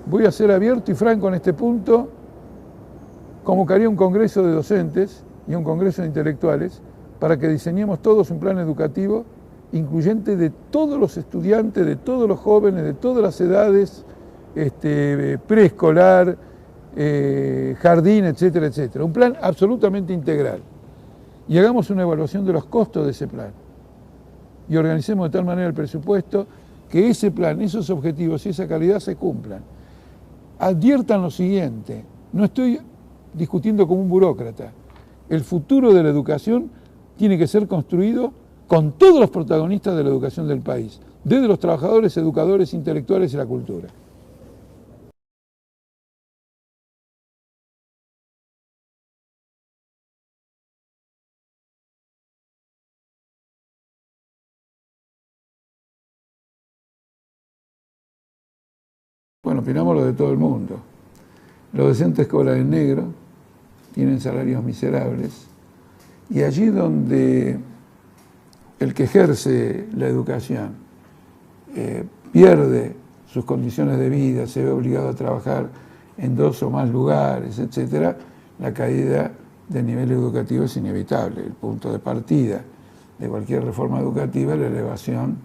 voy a ser abierto y franco en este punto, convocaría un congreso de docentes y un congreso de intelectuales para que diseñemos todos un plan educativo incluyente de todos los estudiantes, de todos los jóvenes, de todas las edades, preescolar, jardín, etcétera, etcétera. Un plan absolutamente integral. Y hagamos una evaluación de los costos de ese plan. Y organicemos de tal manera el presupuesto que ese plan, esos objetivos y esa calidad se cumplan. Adviertan lo siguiente, no estoy discutiendo como un burócrata. El futuro de la educación tiene que ser construido con todos los protagonistas de la educación del país, desde los trabajadores, educadores, intelectuales y la cultura. Bueno, opinamos lo de todo el mundo. Los docentes cobran en negro, tienen salarios miserables, y allí donde el que ejerce la educación pierde sus condiciones de vida, se ve obligado a trabajar en 2 o más lugares, etc., la caída del nivel educativo es inevitable. El punto de partida de cualquier reforma educativa es la elevación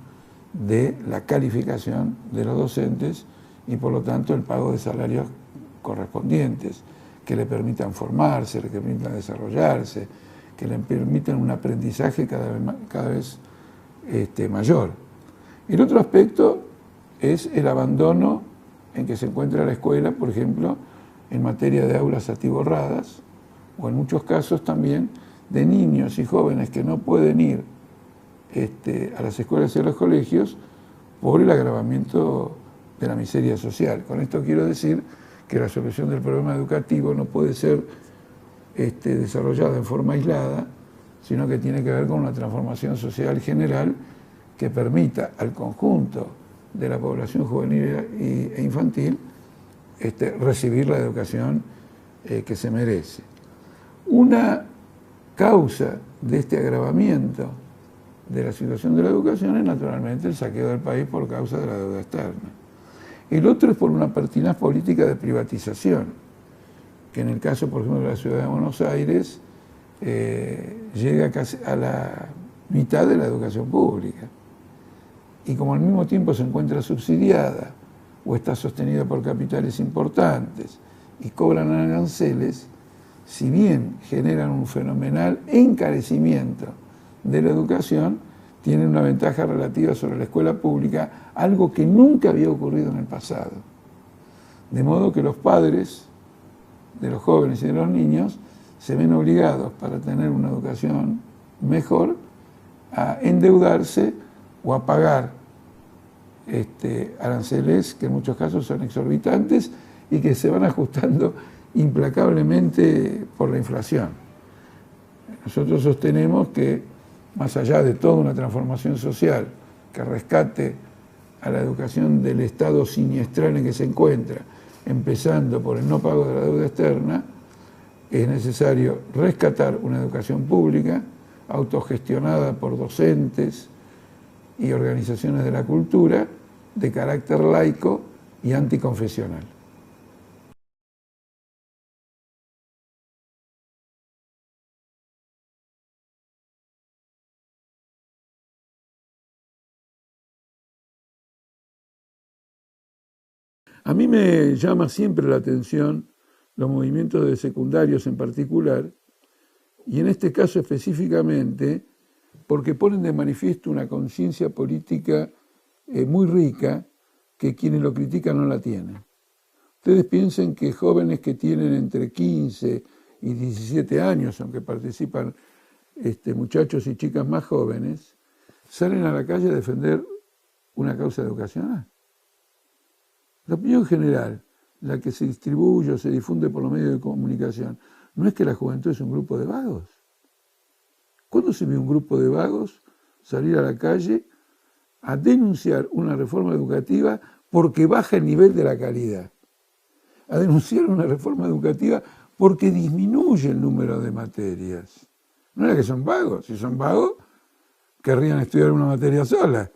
de la calificación de los docentes y por lo tanto el pago de salarios correspondientes que le permitan formarse, que le permitan desarrollarse, que le permitan un aprendizaje cada vez mayor. El otro aspecto es el abandono en que se encuentra la escuela, por ejemplo, en materia de aulas atiborradas, o en muchos casos también de niños y jóvenes que no pueden ir a las escuelas y a los colegios por el agravamiento de la miseria social. Con esto quiero decir que la solución del problema educativo no puede ser desarrollada en forma aislada, sino que tiene que ver con una transformación social general que permita al conjunto de la población juvenil e infantil recibir la educación que se merece. Una causa de este agravamiento de la situación de la educación es naturalmente el saqueo del país por causa de la deuda externa. El otro es por una pertinaz política de privatización, que en el caso, por ejemplo, de la ciudad de Buenos Aires, llega casi a la mitad de la educación pública. Y como al mismo tiempo se encuentra subsidiada o está sostenida por capitales importantes y cobran aranceles, si bien generan un fenomenal encarecimiento de la educación, tienen una ventaja relativa sobre la escuela pública, algo que nunca había ocurrido en el pasado. De modo que los padres de los jóvenes y de los niños se ven obligados, para tener una educación mejor, a endeudarse o a pagar aranceles que en muchos casos son exorbitantes y que se van ajustando implacablemente por la inflación. Nosotros sostenemos que, más allá de toda una transformación social que rescate a la educación del estado siniestral en que se encuentra, empezando por el no pago de la deuda externa, es necesario rescatar una educación pública autogestionada por docentes y organizaciones de la cultura de carácter laico y anticonfesional. A mí me llama siempre la atención los movimientos de secundarios en particular, y en este caso específicamente porque ponen de manifiesto una conciencia política muy rica que quienes lo critican no la tienen. Ustedes piensen que jóvenes que tienen entre 15 y 17 años, aunque participan muchachos y chicas más jóvenes, salen a la calle a defender una causa educacional. La opinión general, la que se distribuye o se difunde por los medios de comunicación, no es que la juventud es un grupo de vagos. ¿Cuándo se ve un grupo de vagos salir a la calle a denunciar una reforma educativa porque baja el nivel de la calidad? A denunciar una reforma educativa porque disminuye el número de materias. No era que son vagos, si son vagos querrían estudiar una materia sola.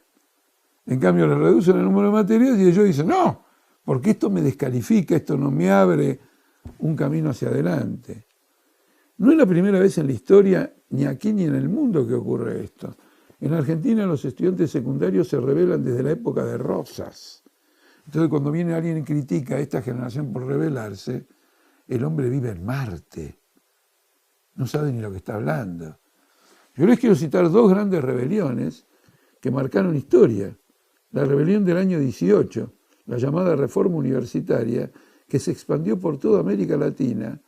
En cambio le reducen el número de materias y ellos dicen, no, porque esto me descalifica, esto no me abre un camino hacia adelante. No es la primera vez en la historia, ni aquí ni en el mundo, que ocurre esto. En Argentina los estudiantes secundarios se rebelan desde la época de Rosas. Entonces cuando viene alguien y critica a esta generación por rebelarse, el hombre vive en Marte. No sabe ni lo que está hablando. Yo les quiero citar dos grandes rebeliones que marcaron historia. La rebelión del año 18, la llamada Reforma Universitaria, que se expandió por toda América Latina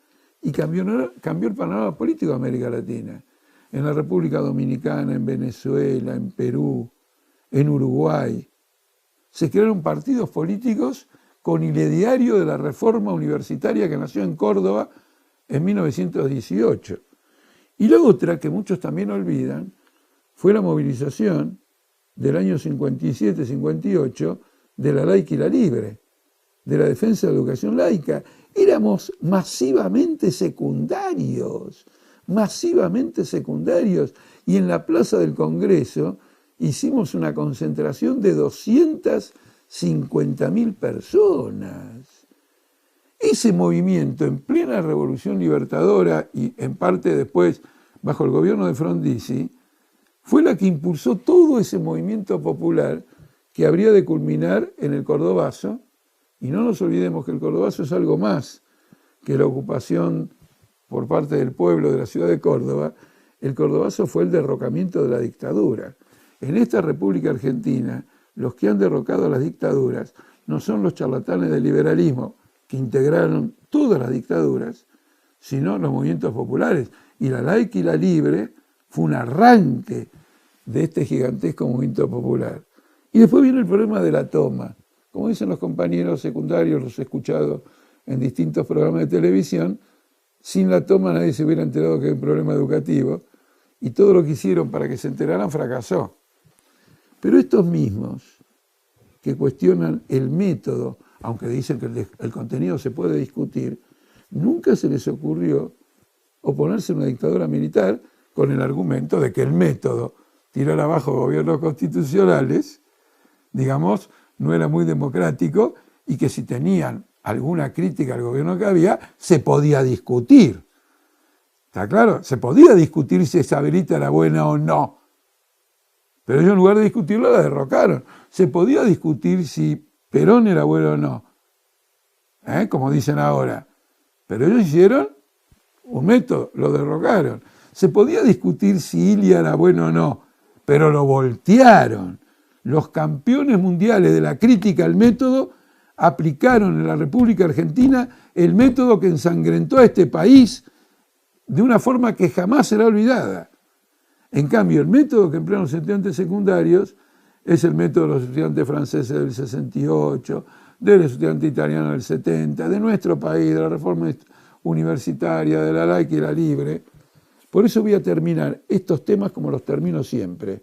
y cambió el panorama político de América Latina. En la República Dominicana, en Venezuela, en Perú, en Uruguay. Se crearon partidos políticos con el ideario de la Reforma Universitaria que nació en Córdoba en 1918. Y la otra, que muchos también olvidan, fue la movilización del año 57-58 de la laica y la libre, de la defensa de la educación laica. Éramos masivamente secundarios, y en la Plaza del Congreso hicimos una concentración de 250.000 personas. Ese movimiento, en plena Revolución Libertadora y en parte después bajo el gobierno de Frondizi, fue la que impulsó todo ese movimiento popular que habría de culminar en el Cordobazo. Y no nos olvidemos que el Cordobazo es algo más que la ocupación por parte del pueblo de la ciudad de Córdoba. El Cordobazo fue el derrocamiento de la dictadura. En esta República Argentina, los que han derrocado las dictaduras no son los charlatanes del liberalismo, que integraron todas las dictaduras, sino los movimientos populares. Y la laica y la libre fue un arranque de este gigantesco movimiento popular. Y después viene el problema de la toma. Como dicen los compañeros secundarios, los he escuchado en distintos programas de televisión, sin la toma nadie se hubiera enterado que hay un problema educativo, y todo lo que hicieron para que se enteraran fracasó. Pero estos mismos que cuestionan el método, aunque dicen que el contenido se puede discutir, nunca se les ocurrió oponerse a una dictadura militar con el argumento de que el método, tirar abajo gobiernos constitucionales, digamos, no era muy democrático y que si tenían alguna crítica al gobierno que había, se podía discutir. ¿Está claro? Se podía discutir si esa verita era buena o no. Pero ellos en lugar de discutirlo la derrocaron. Se podía discutir si Perón era bueno o no, como dicen ahora. Pero ellos hicieron un método, lo derrocaron. Se podía discutir si Ilia era bueno o no, pero lo voltearon. Los campeones mundiales de la crítica al método aplicaron en la República Argentina el método que ensangrentó a este país de una forma que jamás será olvidada. En cambio, el método que emplean los estudiantes secundarios es el método de los estudiantes franceses del 68, del estudiante italiano del 70, de nuestro país, de la reforma universitaria, de la laica y la libre. Por eso voy a terminar estos temas como los termino siempre.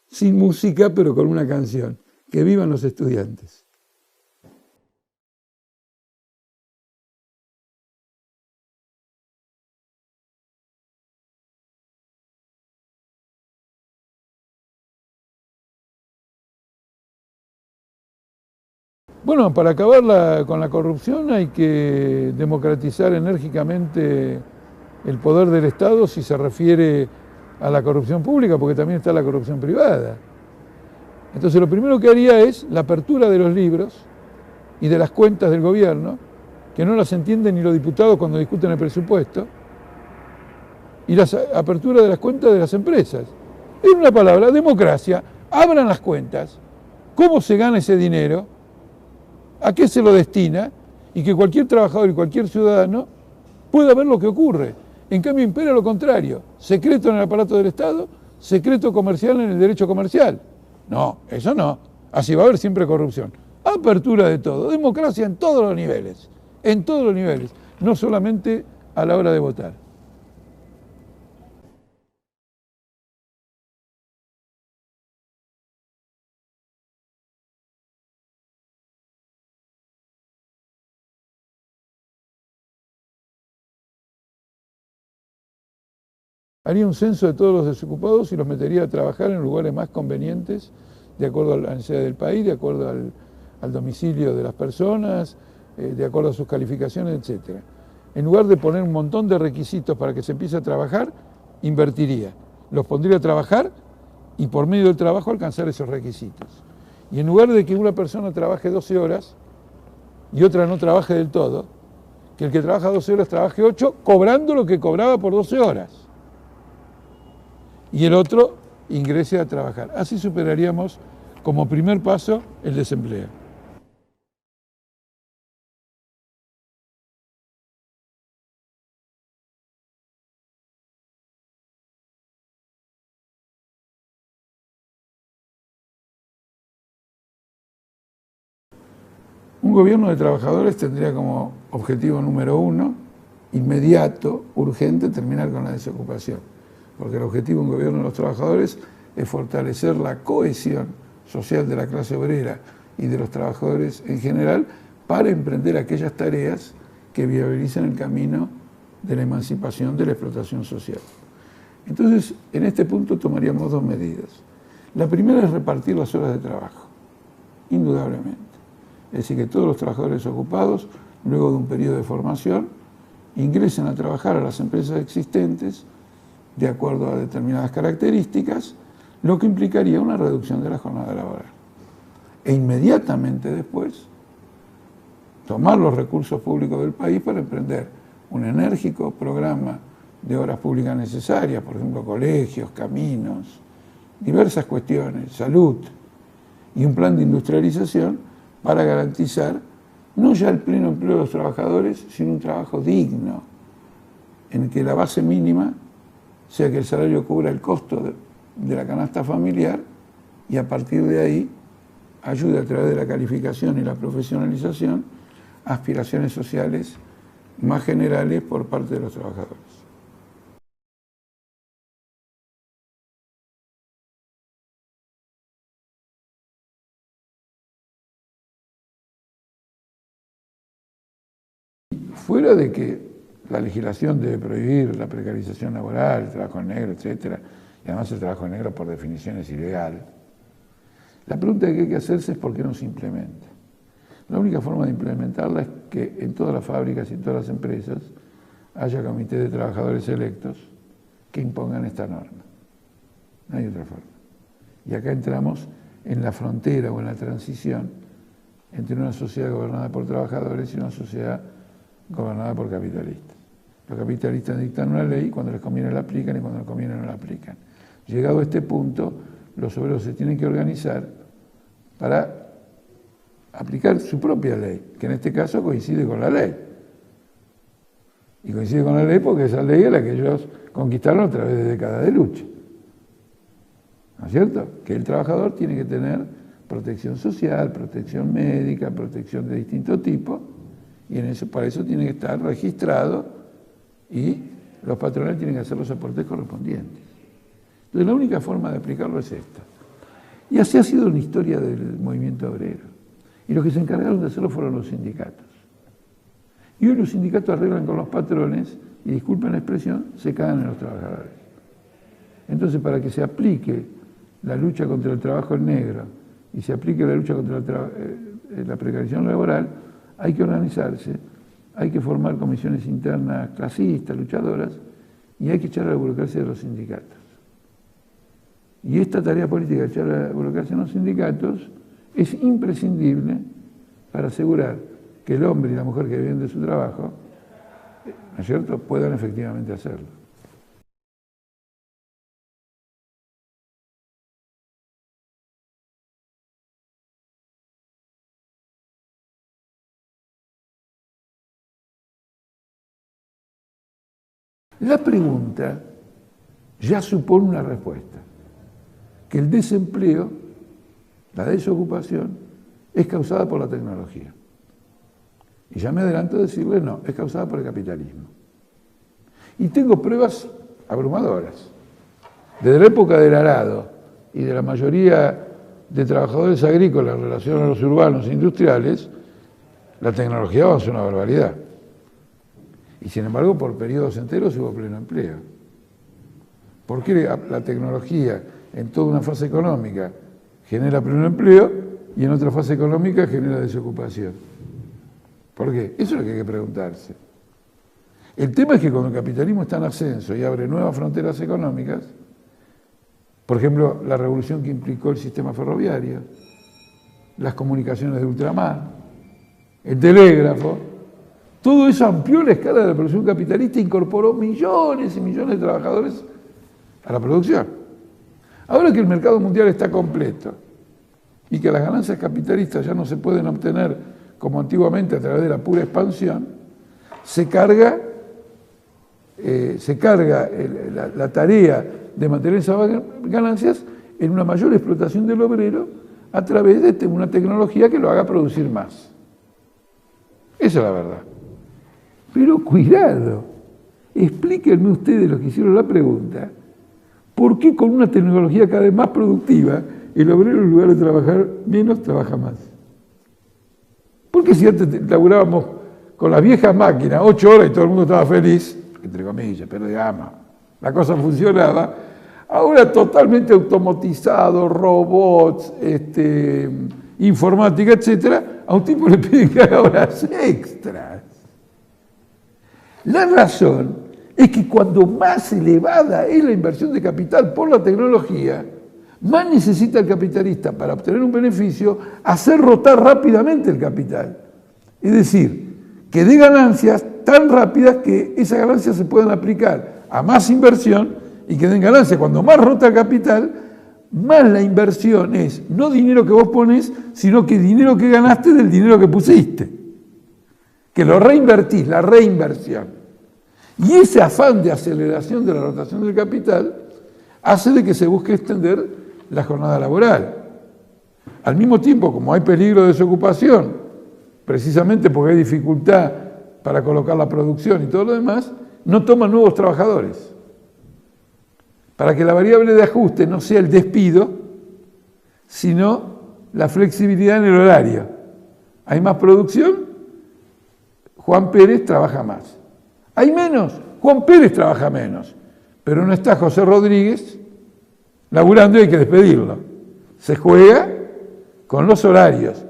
Sin música, pero con una canción. Que vivan los estudiantes. Bueno, para acabar con la corrupción hay que democratizar enérgicamente el poder del Estado si se refiere a la corrupción pública, porque también está la corrupción privada. Entonces lo primero que haría es la apertura de los libros y de las cuentas del gobierno, que no las entienden ni los diputados cuando discuten el presupuesto, y la apertura de las cuentas de las empresas. En una palabra, democracia, abran las cuentas, cómo se gana ese dinero, a qué se lo destina, y que cualquier trabajador y cualquier ciudadano pueda ver lo que ocurre. En cambio impera lo contrario, secreto en el aparato del Estado, secreto comercial en el derecho comercial. No, eso no, así va a haber siempre corrupción. Apertura de todo, democracia en todos los niveles, no solamente a la hora de votar. Haría un censo de todos los desocupados y los metería a trabajar en lugares más convenientes, de acuerdo a la necesidad del país, de acuerdo al domicilio de las personas, de acuerdo a sus calificaciones, etc. En lugar de poner un montón de requisitos para que se empiece a trabajar, invertiría. Los pondría a trabajar y por medio del trabajo alcanzar esos requisitos. Y en lugar de que una persona trabaje 12 horas y otra no trabaje del todo, que el que trabaja 12 horas trabaje 8, cobrando lo que cobraba por 12 horas. Y el otro ingrese a trabajar. Así superaríamos como primer paso el desempleo. Un gobierno de trabajadores tendría como objetivo número 1, inmediato, urgente, terminar con la desocupación. Porque el objetivo de un gobierno de los trabajadores es fortalecer la cohesión social de la clase obrera y de los trabajadores en general para emprender aquellas tareas que viabilicen el camino de la emancipación de la explotación social. Entonces, en este punto tomaríamos 2 medidas. La primera es repartir las horas de trabajo, indudablemente. Es decir, que todos los trabajadores ocupados, luego de un periodo de formación, ingresen a trabajar a las empresas existentes de acuerdo a determinadas características, lo que implicaría una reducción de la jornada laboral. E inmediatamente después, tomar los recursos públicos del país para emprender un enérgico programa de obras públicas necesarias, por ejemplo, colegios, caminos, diversas cuestiones, salud, y un plan de industrialización para garantizar no ya el pleno empleo de los trabajadores, sino un trabajo digno, en que la base mínima sea que el salario cubra el costo de la canasta familiar y a partir de ahí ayude a través de la calificación y la profesionalización a aspiraciones sociales más generales por parte de los trabajadores. Fuera de que la legislación debe prohibir la precarización laboral, el trabajo en negro, etc., y además el trabajo en negro por definición es ilegal, la pregunta que hay que hacerse es por qué no se implementa. La única forma de implementarla es que en todas las fábricas y en todas las empresas haya comités de trabajadores electos que impongan esta norma. No hay otra forma. Y acá entramos en la frontera o en la transición entre una sociedad gobernada por trabajadores y una sociedad gobernada por capitalistas. Los capitalistas dictan una ley, cuando les conviene la aplican y cuando les conviene no la aplican. Llegado a este punto, los obreros se tienen que organizar para aplicar su propia ley, que en este caso coincide con la ley. Y coincide con la ley porque esa ley es la que ellos conquistaron a través de décadas de lucha. ¿No es cierto? Que el trabajador tiene que tener protección social, protección médica, protección de distinto tipo, y para eso tiene que estar registrado y los patrones tienen que hacer los aportes correspondientes. Entonces la única forma de aplicarlo es esta. Y así ha sido la historia del movimiento obrero. Y los que se encargaron de hacerlo fueron los sindicatos. Y hoy los sindicatos arreglan con los patrones y, disculpen la expresión, se cagan en los trabajadores. Entonces, para que se aplique la lucha contra el trabajo en negro y se aplique la lucha contra la precarización laboral, hay que organizarse, hay que formar comisiones internas clasistas, luchadoras, y hay que echar a la burocracia de los sindicatos. Y esta tarea política de echar a la burocracia en los sindicatos es imprescindible para asegurar que el hombre y la mujer que viven de su trabajo, ¿no es cierto?, puedan efectivamente hacerlo. La pregunta ya supone una respuesta, que el desempleo, la desocupación, es causada por la tecnología. Y ya me adelanto a decirle no, es causada por el capitalismo. Y tengo pruebas abrumadoras. Desde la época del arado y de la mayoría de trabajadores agrícolas en relación a los urbanos e industriales, la tecnología avanzó una barbaridad. Y sin embargo, por periodos enteros hubo pleno empleo. ¿Por qué la tecnología en toda una fase económica genera pleno empleo y en otra fase económica genera desocupación. ¿Por qué? Eso es lo que hay que preguntarse. El tema es que cuando el capitalismo está en ascenso y abre nuevas fronteras económicas, por ejemplo, la revolución que implicó el sistema ferroviario, las comunicaciones de ultramar, el telégrafo, todo eso amplió la escala de la producción capitalista e incorporó millones y millones de trabajadores a la producción. Ahora que el mercado mundial está completo y que las ganancias capitalistas ya no se pueden obtener como antiguamente a través de la pura expansión, se carga la tarea de mantener esas ganancias en una mayor explotación del obrero a través de una tecnología que lo haga producir más. Esa es la verdad. Pero cuidado, explíquenme ustedes los que hicieron la pregunta, ¿por qué con una tecnología cada vez más productiva el obrero en lugar de trabajar menos, trabaja más? Porque si antes laburábamos con las viejas máquinas 8 horas y todo el mundo estaba feliz, entre comillas, pero digamos, la cosa funcionaba, ahora totalmente automatizado, robots, informática, etcétera, a un tipo le piden que haga horas extras. La razón es que cuando más elevada es la inversión de capital por la tecnología, más necesita el capitalista para obtener un beneficio hacer rotar rápidamente el capital. Es decir, que dé ganancias tan rápidas que esas ganancias se puedan aplicar a más inversión y que den ganancias. Cuando más rota el capital, más la inversión es no dinero que vos pones, sino que dinero que ganaste del dinero que pusiste. Que lo reinvertís, la reinversión. Y ese afán de aceleración de la rotación del capital hace de que se busque extender la jornada laboral. Al mismo tiempo, como hay peligro de desocupación, precisamente porque hay dificultad para colocar la producción y todo lo demás, no toman nuevos trabajadores. Para que la variable de ajuste no sea el despido, sino la flexibilidad en el horario. Hay más producción, Juan Pérez trabaja más. Hay menos, Juan Pérez trabaja menos. Pero no está José Rodríguez laburando y hay que despedirlo. Se juega con los horarios.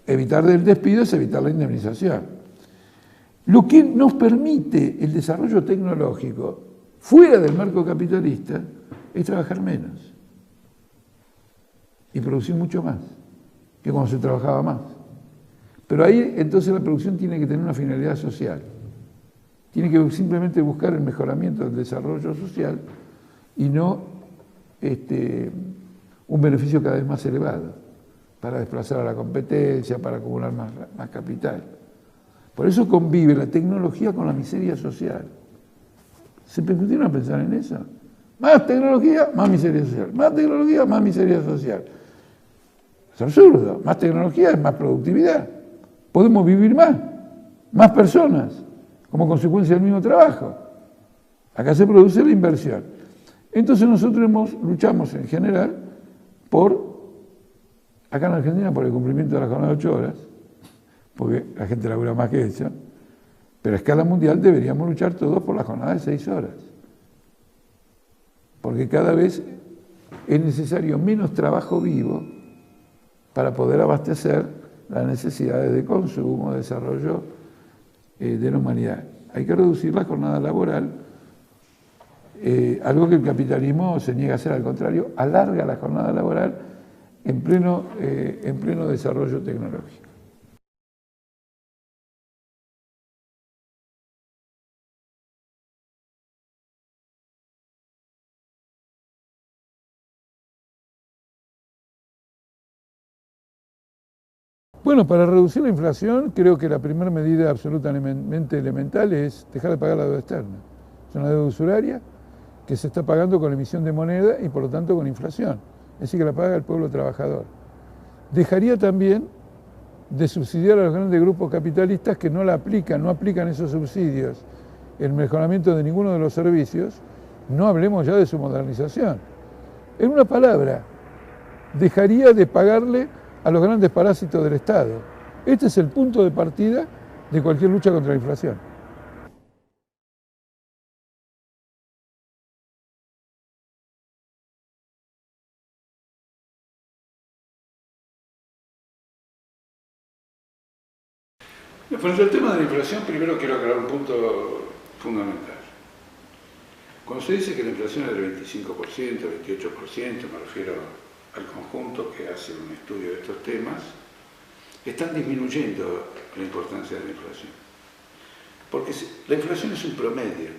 Evitar el despido es evitar la indemnización. Lo que nos permite el desarrollo tecnológico fuera del marco capitalista es trabajar menos y producir mucho más que cuando se trabajaba más. Pero ahí entonces la producción tiene que tener una finalidad social. Tiene que simplemente buscar el mejoramiento del desarrollo social y no un beneficio cada vez más elevado para desplazar a la competencia, para acumular más capital. Por eso convive la tecnología con la miseria social. ¿Se pusieron a pensar en eso? Más tecnología, más miseria social. Más tecnología, más miseria social. Es absurdo. Más tecnología es más productividad. Podemos vivir más personas, como consecuencia del mismo trabajo. Acá se produce la inversión. Entonces nosotros luchamos en general acá en Argentina, por el cumplimiento de la jornada de 8 horas, porque la gente labura más que eso, pero a escala mundial deberíamos luchar todos por la jornada de 6 horas. Porque cada vez es necesario menos trabajo vivo para poder abastecer las necesidades de consumo, de desarrollo de la humanidad. Hay que reducir la jornada laboral, algo que el capitalismo se niega a hacer, al contrario, alarga la jornada laboral en pleno desarrollo tecnológico. Bueno, para reducir la inflación, creo que la primera medida absolutamente elemental es dejar de pagar la deuda externa. Es una deuda usuraria que se está pagando con emisión de moneda y por lo tanto con inflación. Es decir, que la paga el pueblo trabajador. Dejaría también de subsidiar a los grandes grupos capitalistas que no aplican esos subsidios en el mejoramiento de ninguno de los servicios, no hablemos ya de su modernización. En una palabra, dejaría de pagarle a los grandes parásitos del Estado. Este es el punto de partida de cualquier lucha contra la inflación. Frente al tema de la inflación, primero quiero aclarar un punto fundamental. Cuando se dice que la inflación es del 25%, 28%, me refiero al conjunto que hace un estudio de estos temas, están disminuyendo la importancia de la inflación. Porque la inflación es un promedio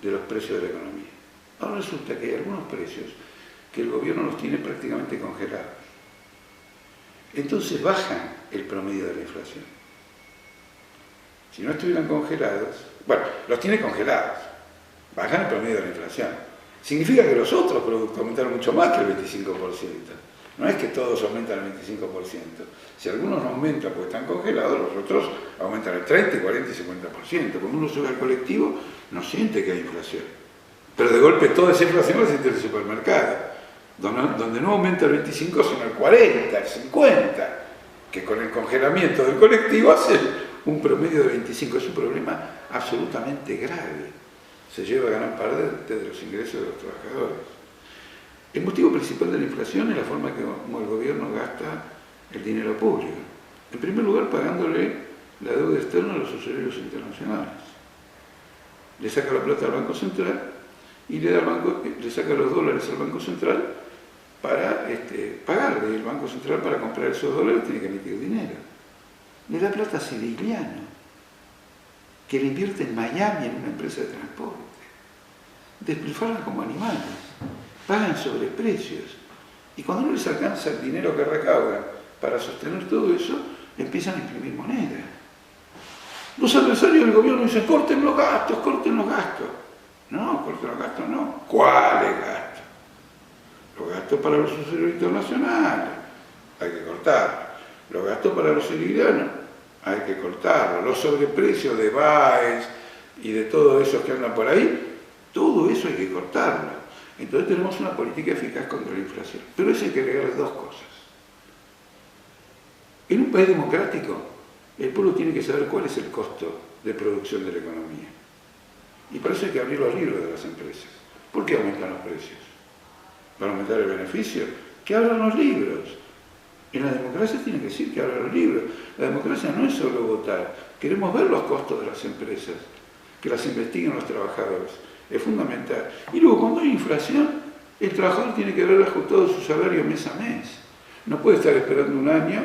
de los precios de la economía. Ahora resulta que hay algunos precios que el gobierno los tiene prácticamente congelados. Entonces bajan el promedio de la inflación. Si no estuvieran congelados, bueno, los tiene congelados, bajan el promedio de la inflación. Significa que los otros productos aumentaron mucho más que el 25%. No es que todos aumentan el 25%. Si algunos no aumentan porque están congelados, los otros aumentan el 30, 40 y 50%. Cuando uno sube al colectivo, no siente que hay inflación. Pero de golpe toda esa inflación la siente en el supermercado, donde no aumenta el 25, sino el 40, el 50, que con el congelamiento del colectivo hace un promedio de 25. Es un problema absolutamente grave. Se lleva gran parte de los ingresos de los trabajadores. El motivo principal de la inflación es la forma como el gobierno gasta el dinero público. En primer lugar, pagándole la deuda externa a los usuarios internacionales. Le saca la plata al Banco Central y le saca los dólares al Banco Central para pagarle. Y el Banco Central, para comprar esos dólares, tiene que emitir dinero. Le da plata a Sirigliano, que le invierte en Miami en una empresa de transporte. Despilfarran como animales. Pagan sobreprecios, y cuando no les alcanza el dinero que recaudan para sostener todo eso, empiezan a imprimir moneda. Los adversarios del gobierno dicen: corten los gastos, corten los gastos. No, corten los gastos no. ¿Cuáles gastos? Los gastos para los usuarios internacionales, hay que cortarlos. Los gastos para los siriglianos, hay que cortarlos. Los sobreprecios de Baez y de todos esos que andan por ahí, todo eso hay que cortarlo. Entonces tenemos una política eficaz contra la inflación. Pero eso hay que agregarle dos cosas. En un país democrático, el pueblo tiene que saber cuál es el costo de producción de la economía. Y para eso hay que abrir los libros de las empresas. ¿Por qué aumentan los precios? ¿Para aumentar el beneficio? Que abran los libros. En la democracia tiene que decir que abran los libros. La democracia no es solo votar. Queremos ver los costos de las empresas, que las investiguen los trabajadores. Es fundamental. Y luego, cuando hay inflación, el trabajador tiene que ver ajustado su salario mes a mes. No puede estar esperando un año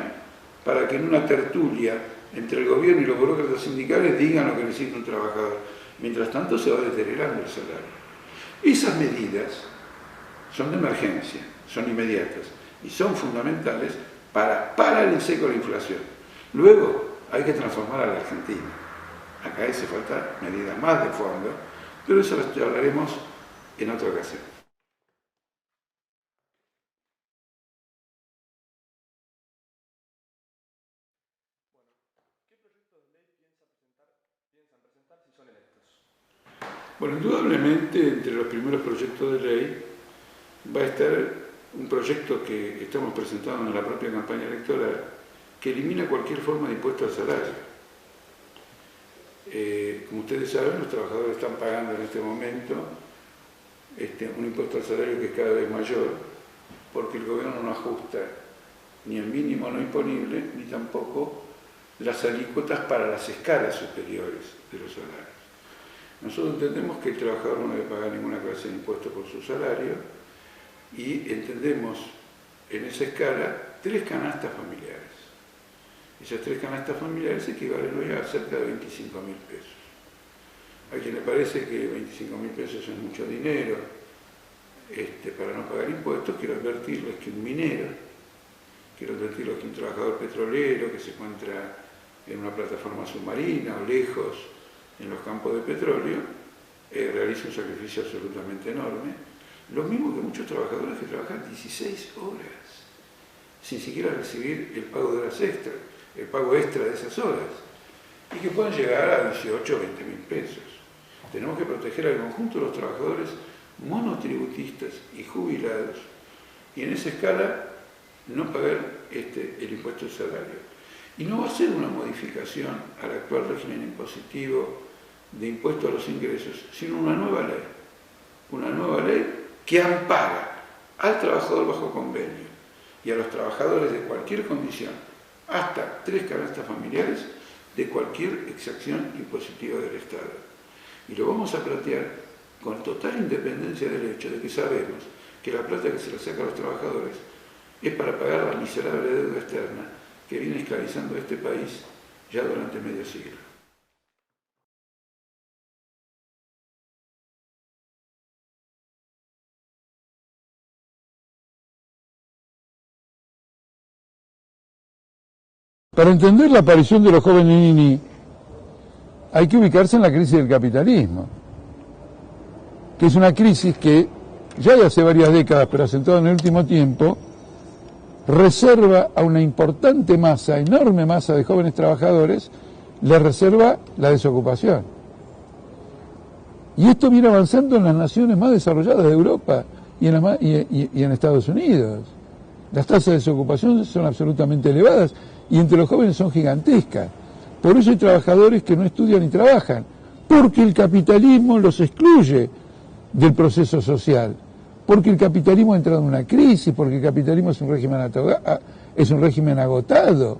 para que en una tertulia entre el gobierno y los burócratas sindicales digan lo que necesita un trabajador. Mientras tanto, se va deteriorando el salario. Esas medidas son de emergencia, son inmediatas y son fundamentales para parar en seco la inflación. Luego, hay que transformar a la Argentina. Acá hace falta medidas más de fondo, pero eso lo hablaremos en otra ocasión. ¿Qué proyectos de ley piensan presentar si son electos? Bueno, indudablemente entre los primeros proyectos de ley va a estar un proyecto que estamos presentando en la propia campaña electoral que elimina cualquier forma de impuesto al salario. Como ustedes saben, los trabajadores están pagando en este momento un impuesto al salario que es cada vez mayor, porque el gobierno no ajusta ni el mínimo no imponible, ni tampoco las alícuotas para las escalas superiores de los salarios. Nosotros entendemos que el trabajador no debe pagar ninguna clase de impuesto por su salario y entendemos en esa escala 3 canastas familiares. Esas 3 canastas familiares equivalen hoy a cerca de 25.000 pesos. A quien le parece que 25.000 pesos es mucho dinero para no pagar impuestos, quiero advertirles que un minero, quiero advertirles que un trabajador petrolero que se encuentra en una plataforma submarina o lejos en los campos de petróleo, realiza un sacrificio absolutamente enorme. Lo mismo que muchos trabajadores que trabajan 16 horas, sin siquiera recibir el pago de horas extra, el pago extra de esas horas, y que pueden llegar a 18 o 20.000 pesos. Tenemos que proteger al conjunto de los trabajadores monotributistas y jubilados, y en esa escala no pagar el impuesto al salario. Y no va a ser una modificación al actual régimen impositivo de impuesto a los ingresos, sino una nueva ley que ampara al trabajador bajo convenio y a los trabajadores de cualquier condición, hasta 3 canastas familiares, de cualquier exacción impositiva del Estado. Y lo vamos a plantear con total independencia del hecho de que sabemos que la plata que se le saca a los trabajadores es para pagar la miserable deuda externa que viene esclavizando a este país ya durante medio siglo. Para entender la aparición de los jóvenes Nini, hay que ubicarse en la crisis del capitalismo, que es una crisis que ya de hace varias décadas, pero acentuada en el último tiempo, reserva a una importante masa, enorme masa de jóvenes trabajadores, le reserva la desocupación. Y esto viene avanzando en las naciones más desarrolladas de Europa y en Estados Unidos. Las tasas de desocupación son absolutamente elevadas y entre los jóvenes son gigantescas. Por eso hay trabajadores que no estudian ni trabajan, porque el capitalismo los excluye del proceso social, porque el capitalismo ha entrado en una crisis, porque el capitalismo es un régimen agotado,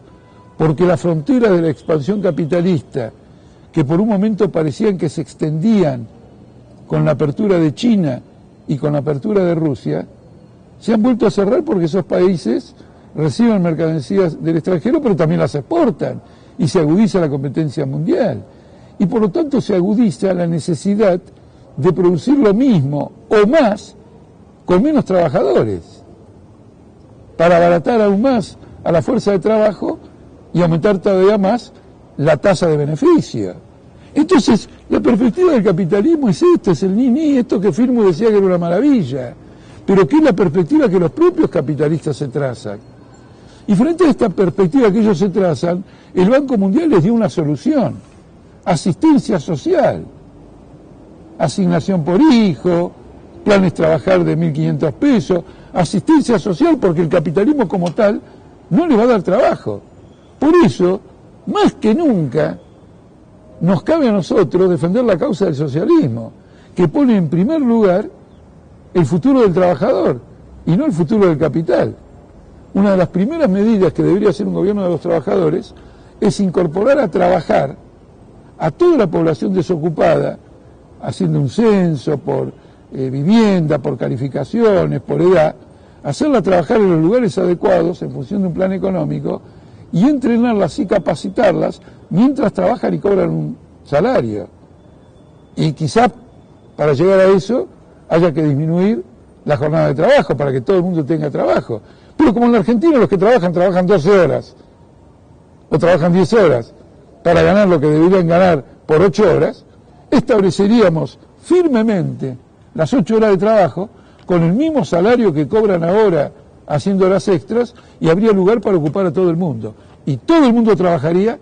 porque la frontera de la expansión capitalista, que por un momento parecían que se extendían con la apertura de China y con la apertura de Rusia, se han vuelto a cerrar porque esos países reciben mercancías del extranjero, pero también las exportan, y se agudiza la competencia mundial. Y por lo tanto se agudiza la necesidad de producir lo mismo o más con menos trabajadores, para abaratar aún más a la fuerza de trabajo y aumentar todavía más la tasa de beneficio. Entonces, la perspectiva del capitalismo es esta, es el ni-ni, esto que Firmo decía que era una maravilla, pero que es la perspectiva que los propios capitalistas se trazan. Y frente a esta perspectiva que ellos se trazan, el Banco Mundial les dio una solución: asistencia social, asignación por hijo, planes trabajar de 1.500 pesos, asistencia social, porque el capitalismo como tal no les va a dar trabajo. Por eso, más que nunca, nos cabe a nosotros defender la causa del socialismo, que pone en primer lugar el futuro del trabajador y no el futuro del capital. Una de las primeras medidas que debería hacer un gobierno de los trabajadores es incorporar a trabajar a toda la población desocupada, haciendo un censo por vivienda, por calificaciones, por edad, hacerla trabajar en los lugares adecuados en función de un plan económico y entrenarlas y capacitarlas mientras trabajan y cobran un salario. Y quizá para llegar a eso haya que disminuir la jornada de trabajo para que todo el mundo tenga trabajo. Pero como en la Argentina los que trabajan 12 horas o trabajan 10 horas para ganar lo que deberían ganar por 8 horas, estableceríamos firmemente las 8 horas de trabajo con el mismo salario que cobran ahora haciendo horas extras y habría lugar para ocupar a todo el mundo. Y todo el mundo trabajaría,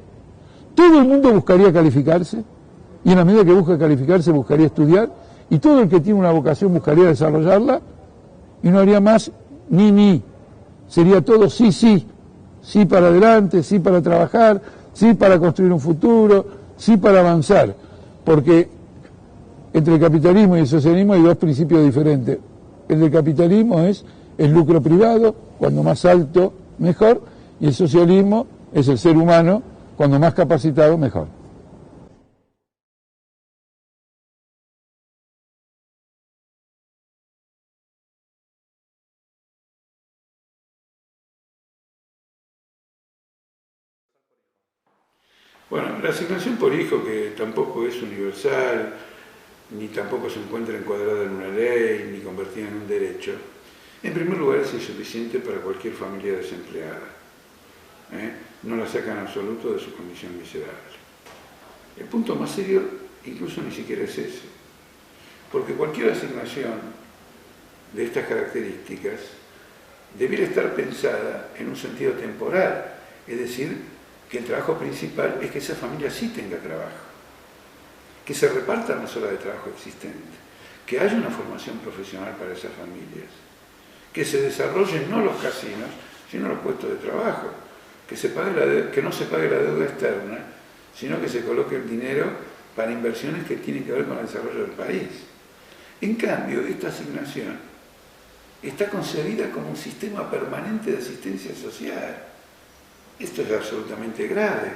todo el mundo buscaría calificarse y en la medida que busca calificarse buscaría estudiar y todo el que tiene una vocación buscaría desarrollarla y no haría más ni. Sería todo sí, sí. Sí para adelante, sí para trabajar, sí para construir un futuro, sí para avanzar. Porque entre el capitalismo y el socialismo hay dos principios diferentes. El del capitalismo es el lucro privado, cuando más alto, mejor, y el socialismo es el ser humano, cuando más capacitado, mejor. Bueno, la asignación por hijo, que tampoco es universal, ni tampoco se encuentra encuadrada en una ley, ni convertida en un derecho, en primer lugar es insuficiente para cualquier familia desempleada. No la saca en absoluto de su condición miserable. El punto más serio incluso ni siquiera es ese, porque cualquier asignación de estas características debiera estar pensada en un sentido temporal, es decir, que el trabajo principal es que esa familia sí tenga trabajo, que se repartan las horas de trabajo existentes, que haya una formación profesional para esas familias, que se desarrollen no los casinos, sino los puestos de trabajo, que no se pague la deuda externa, sino que se coloque el dinero para inversiones que tienen que ver con el desarrollo del país. En cambio, esta asignación está concebida como un sistema permanente de asistencia social. Esto es absolutamente grave.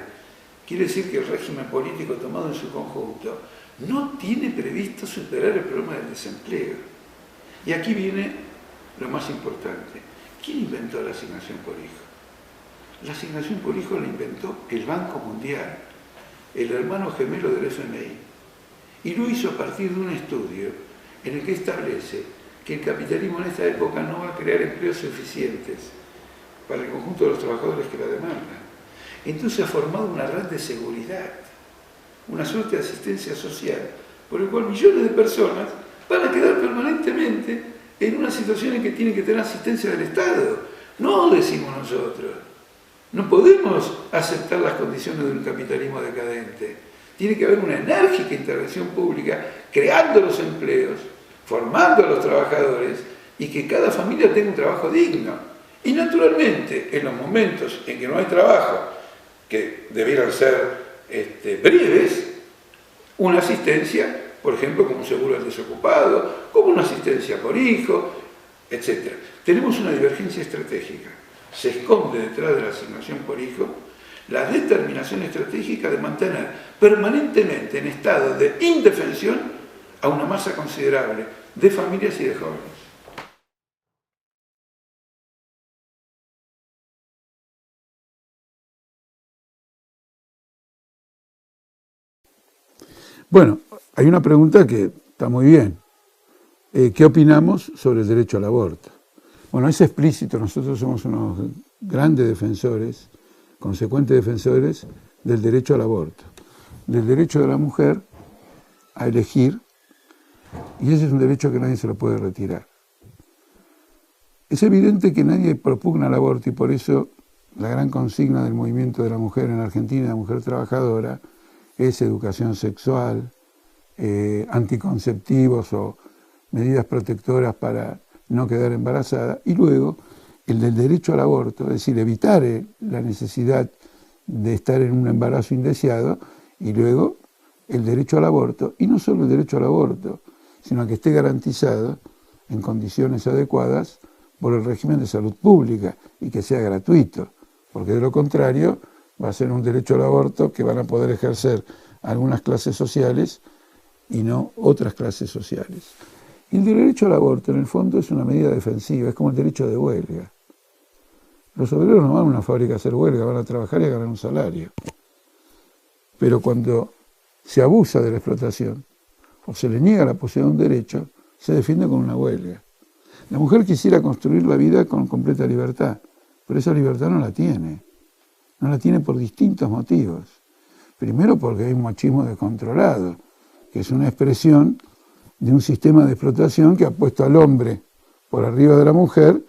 Quiere decir que el régimen político tomado en su conjunto no tiene previsto superar el problema del desempleo. Y aquí viene lo más importante. ¿Quién inventó la asignación por hijo? La asignación por hijo la inventó el Banco Mundial, el hermano gemelo del FMI. Y lo hizo a partir de un estudio en el que establece que el capitalismo en esta época no va a crear empleos suficientes para el conjunto de los trabajadores que la demandan. Entonces ha formado una red de seguridad, una suerte de asistencia social, por el cual millones de personas van a quedar permanentemente en una situación en que tienen que tener asistencia del Estado. No decimos nosotros. No podemos aceptar las condiciones de un capitalismo decadente. Tiene que haber una enérgica intervención pública, creando los empleos, formando a los trabajadores y que cada familia tenga un trabajo digno. Y naturalmente, en los momentos en que no hay trabajo, que debieran ser breves, una asistencia, por ejemplo, como un seguro al desocupado, como una asistencia por hijo, etc. Tenemos una divergencia estratégica. Se esconde detrás de la asignación por hijo la determinación estratégica de mantener permanentemente en estado de indefensión a una masa considerable de familias y de jóvenes. Bueno, hay una pregunta que está muy bien. ¿Qué opinamos sobre el derecho al aborto? Bueno, es explícito, nosotros somos unos grandes defensores, consecuentes defensores del derecho al aborto, del derecho de la mujer a elegir, y ese es un derecho que nadie se lo puede retirar. Es evidente que nadie propugna el aborto y por eso la gran consigna del movimiento de la mujer en Argentina, la mujer trabajadora, es educación sexual, anticonceptivos o medidas protectoras para no quedar embarazada, y luego el del derecho al aborto, es decir, evitar la necesidad de estar en un embarazo indeseado, y luego el derecho al aborto, y no solo el derecho al aborto, sino que esté garantizado en condiciones adecuadas por el régimen de salud pública y que sea gratuito, porque de lo contrario va a ser un derecho al aborto que van a poder ejercer algunas clases sociales y no otras clases sociales. Y el derecho al aborto, en el fondo, es una medida defensiva, es como el derecho de huelga. Los obreros no van a una fábrica a hacer huelga, van a trabajar y a ganar un salario. Pero cuando se abusa de la explotación o se le niega la posibilidad de un derecho, se defiende con una huelga. La mujer quisiera construir la vida con completa libertad, pero esa libertad no la tiene. No la tiene por distintos motivos. Primero porque hay un machismo descontrolado, que es una expresión de un sistema de explotación que ha puesto al hombre por arriba de la mujer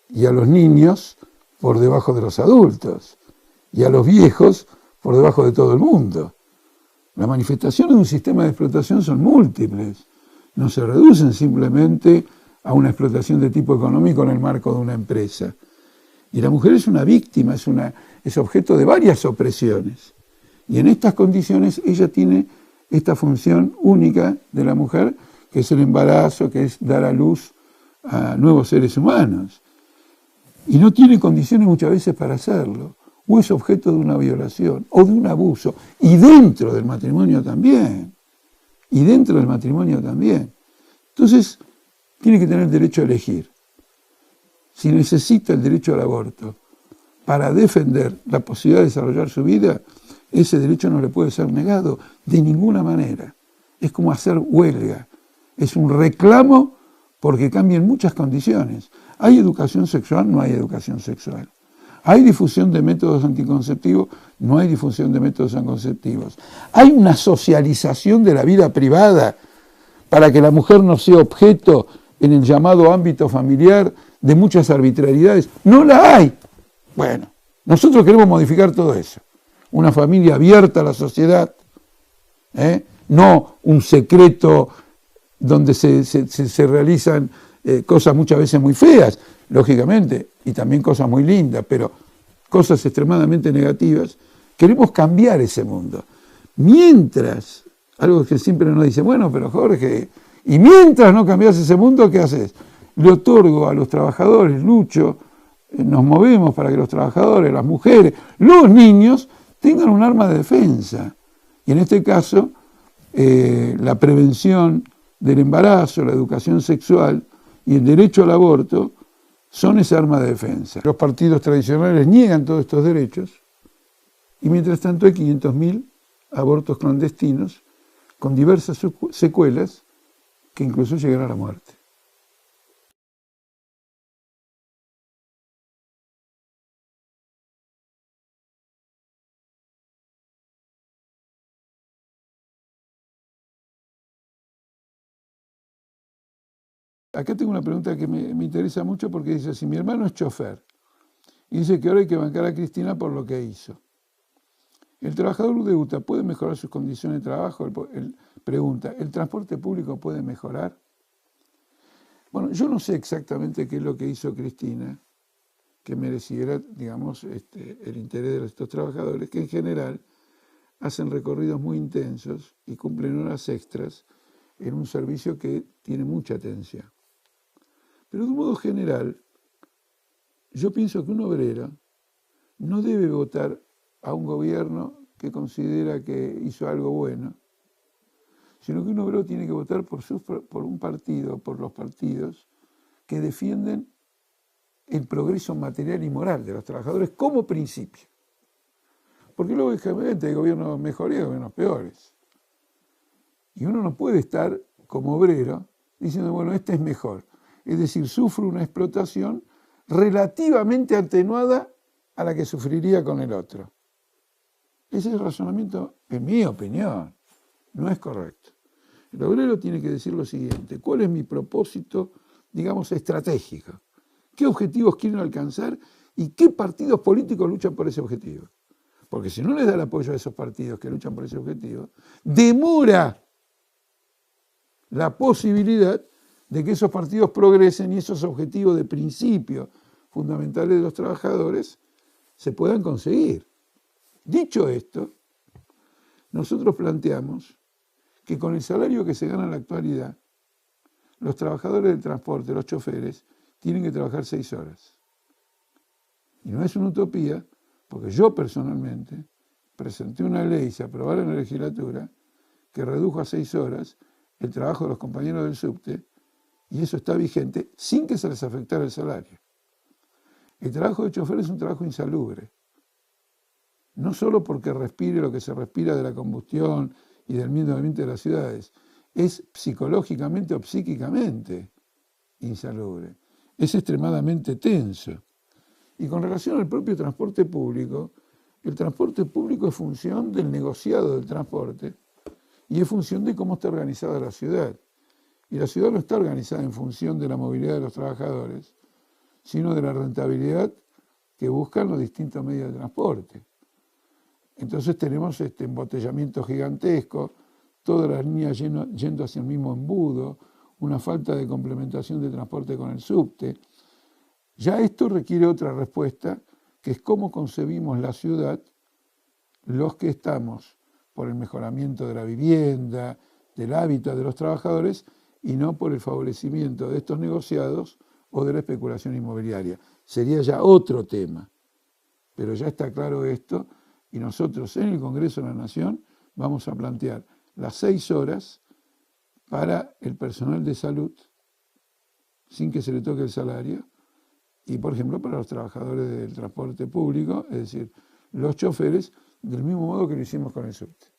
y a los niños por debajo de los adultos y a los viejos por debajo de todo el mundo. Las manifestaciones de un sistema de explotación son múltiples, no se reducen simplemente a una explotación de tipo económico en el marco de una empresa. Y la mujer es una víctima, es objeto de varias opresiones. Y en estas condiciones ella tiene esta función única de la mujer, que es el embarazo, que es dar a luz a nuevos seres humanos. Y no tiene condiciones muchas veces para hacerlo, o es objeto de una violación, o de un abuso, y dentro del matrimonio también, Entonces, tiene que tener derecho a elegir. Si necesita el derecho al aborto para defender la posibilidad de desarrollar su vida, ese derecho no le puede ser negado de ninguna manera. Es como hacer huelga. Es un reclamo porque cambian muchas condiciones. ¿Hay educación sexual? No hay educación sexual. ¿Hay difusión de métodos anticonceptivos? No hay difusión de métodos anticonceptivos. ¿Hay una socialización de la vida privada para que la mujer no sea objeto en el llamado ámbito familiar de muchas arbitrariedades? No la hay. Bueno, nosotros queremos modificar todo eso. Una familia abierta a la sociedad, no un secreto donde se realizan cosas muchas veces muy feas, lógicamente, y también cosas muy lindas, pero cosas extremadamente negativas. Queremos cambiar ese mundo. Mientras, algo que siempre nos dice, bueno, pero Jorge, y mientras no cambias ese mundo, ¿qué haces? Le otorgo a los trabajadores, lucho, nos movemos para que los trabajadores, las mujeres, los niños, tengan un arma de defensa. Y en este caso, la prevención del embarazo, la educación sexual y el derecho al aborto son esa arma de defensa. Los partidos tradicionales niegan todos estos derechos y mientras tanto hay 500.000 abortos clandestinos con diversas secuelas que incluso llegan a la muerte. Acá tengo una pregunta que me interesa mucho porque dice, si mi hermano es chofer y dice que ahora hay que bancar a Cristina por lo que hizo, ¿el trabajador de UTA puede mejorar sus condiciones de trabajo? Él pregunta, ¿el transporte público puede mejorar? Bueno, yo no sé exactamente qué es lo que hizo Cristina que mereciera, digamos, el interés de estos trabajadores, que en general hacen recorridos muy intensos y cumplen horas extras en un servicio que tiene mucha atención. Pero de un modo general, yo pienso que un obrero no debe votar a un gobierno que considera que hizo algo bueno, sino que un obrero tiene que votar por un partido, por los partidos que defienden el progreso material y moral de los trabajadores como principio. Porque lógicamente hay gobiernos mejores y gobiernos peores. Y uno no puede estar como obrero diciendo, bueno, este es mejor. Es decir, sufre una explotación relativamente atenuada a la que sufriría con el otro. Ese razonamiento, en mi opinión, no es correcto. El obrero tiene que decir lo siguiente, ¿cuál es mi propósito, digamos, estratégico? ¿Qué objetivos quieren alcanzar y qué partidos políticos luchan por ese objetivo? Porque si no les da el apoyo a esos partidos que luchan por ese objetivo, demora la posibilidad de que esos partidos progresen y esos objetivos de principio fundamentales de los trabajadores se puedan conseguir. Dicho esto, nosotros planteamos que con el salario que se gana en la actualidad, los trabajadores del transporte, los choferes, tienen que trabajar 6 horas. Y no es una utopía, porque yo personalmente presenté una ley, se aprobó en la legislatura, que redujo a 6 horas el trabajo de los compañeros del subte, y eso está vigente sin que se les afectara el salario. El trabajo de chofer es un trabajo insalubre, no solo porque respire lo que se respira de la combustión y del medio ambiente de las ciudades, es psicológicamente o psíquicamente insalubre, es extremadamente tenso. Y con relación al propio transporte público, el transporte público es función del negociado del transporte y es función de cómo está organizada la ciudad. Y la ciudad no está organizada en función de la movilidad de los trabajadores, sino de la rentabilidad que buscan los distintos medios de transporte. Entonces tenemos este embotellamiento gigantesco, todas las líneas yendo hacia el mismo embudo, una falta de complementación de transporte con el subte. Ya esto requiere otra respuesta, que es cómo concebimos la ciudad, los que estamos por el mejoramiento de la vivienda, del hábitat de los trabajadores, y no por el favorecimiento de estos negociados o de la especulación inmobiliaria. Sería ya otro tema, pero ya está claro esto, y nosotros en el Congreso de la Nación vamos a plantear las 6 horas para el personal de salud, sin que se le toque el salario, y por ejemplo para los trabajadores del transporte público, es decir, los choferes, del mismo modo que lo hicimos con el subte.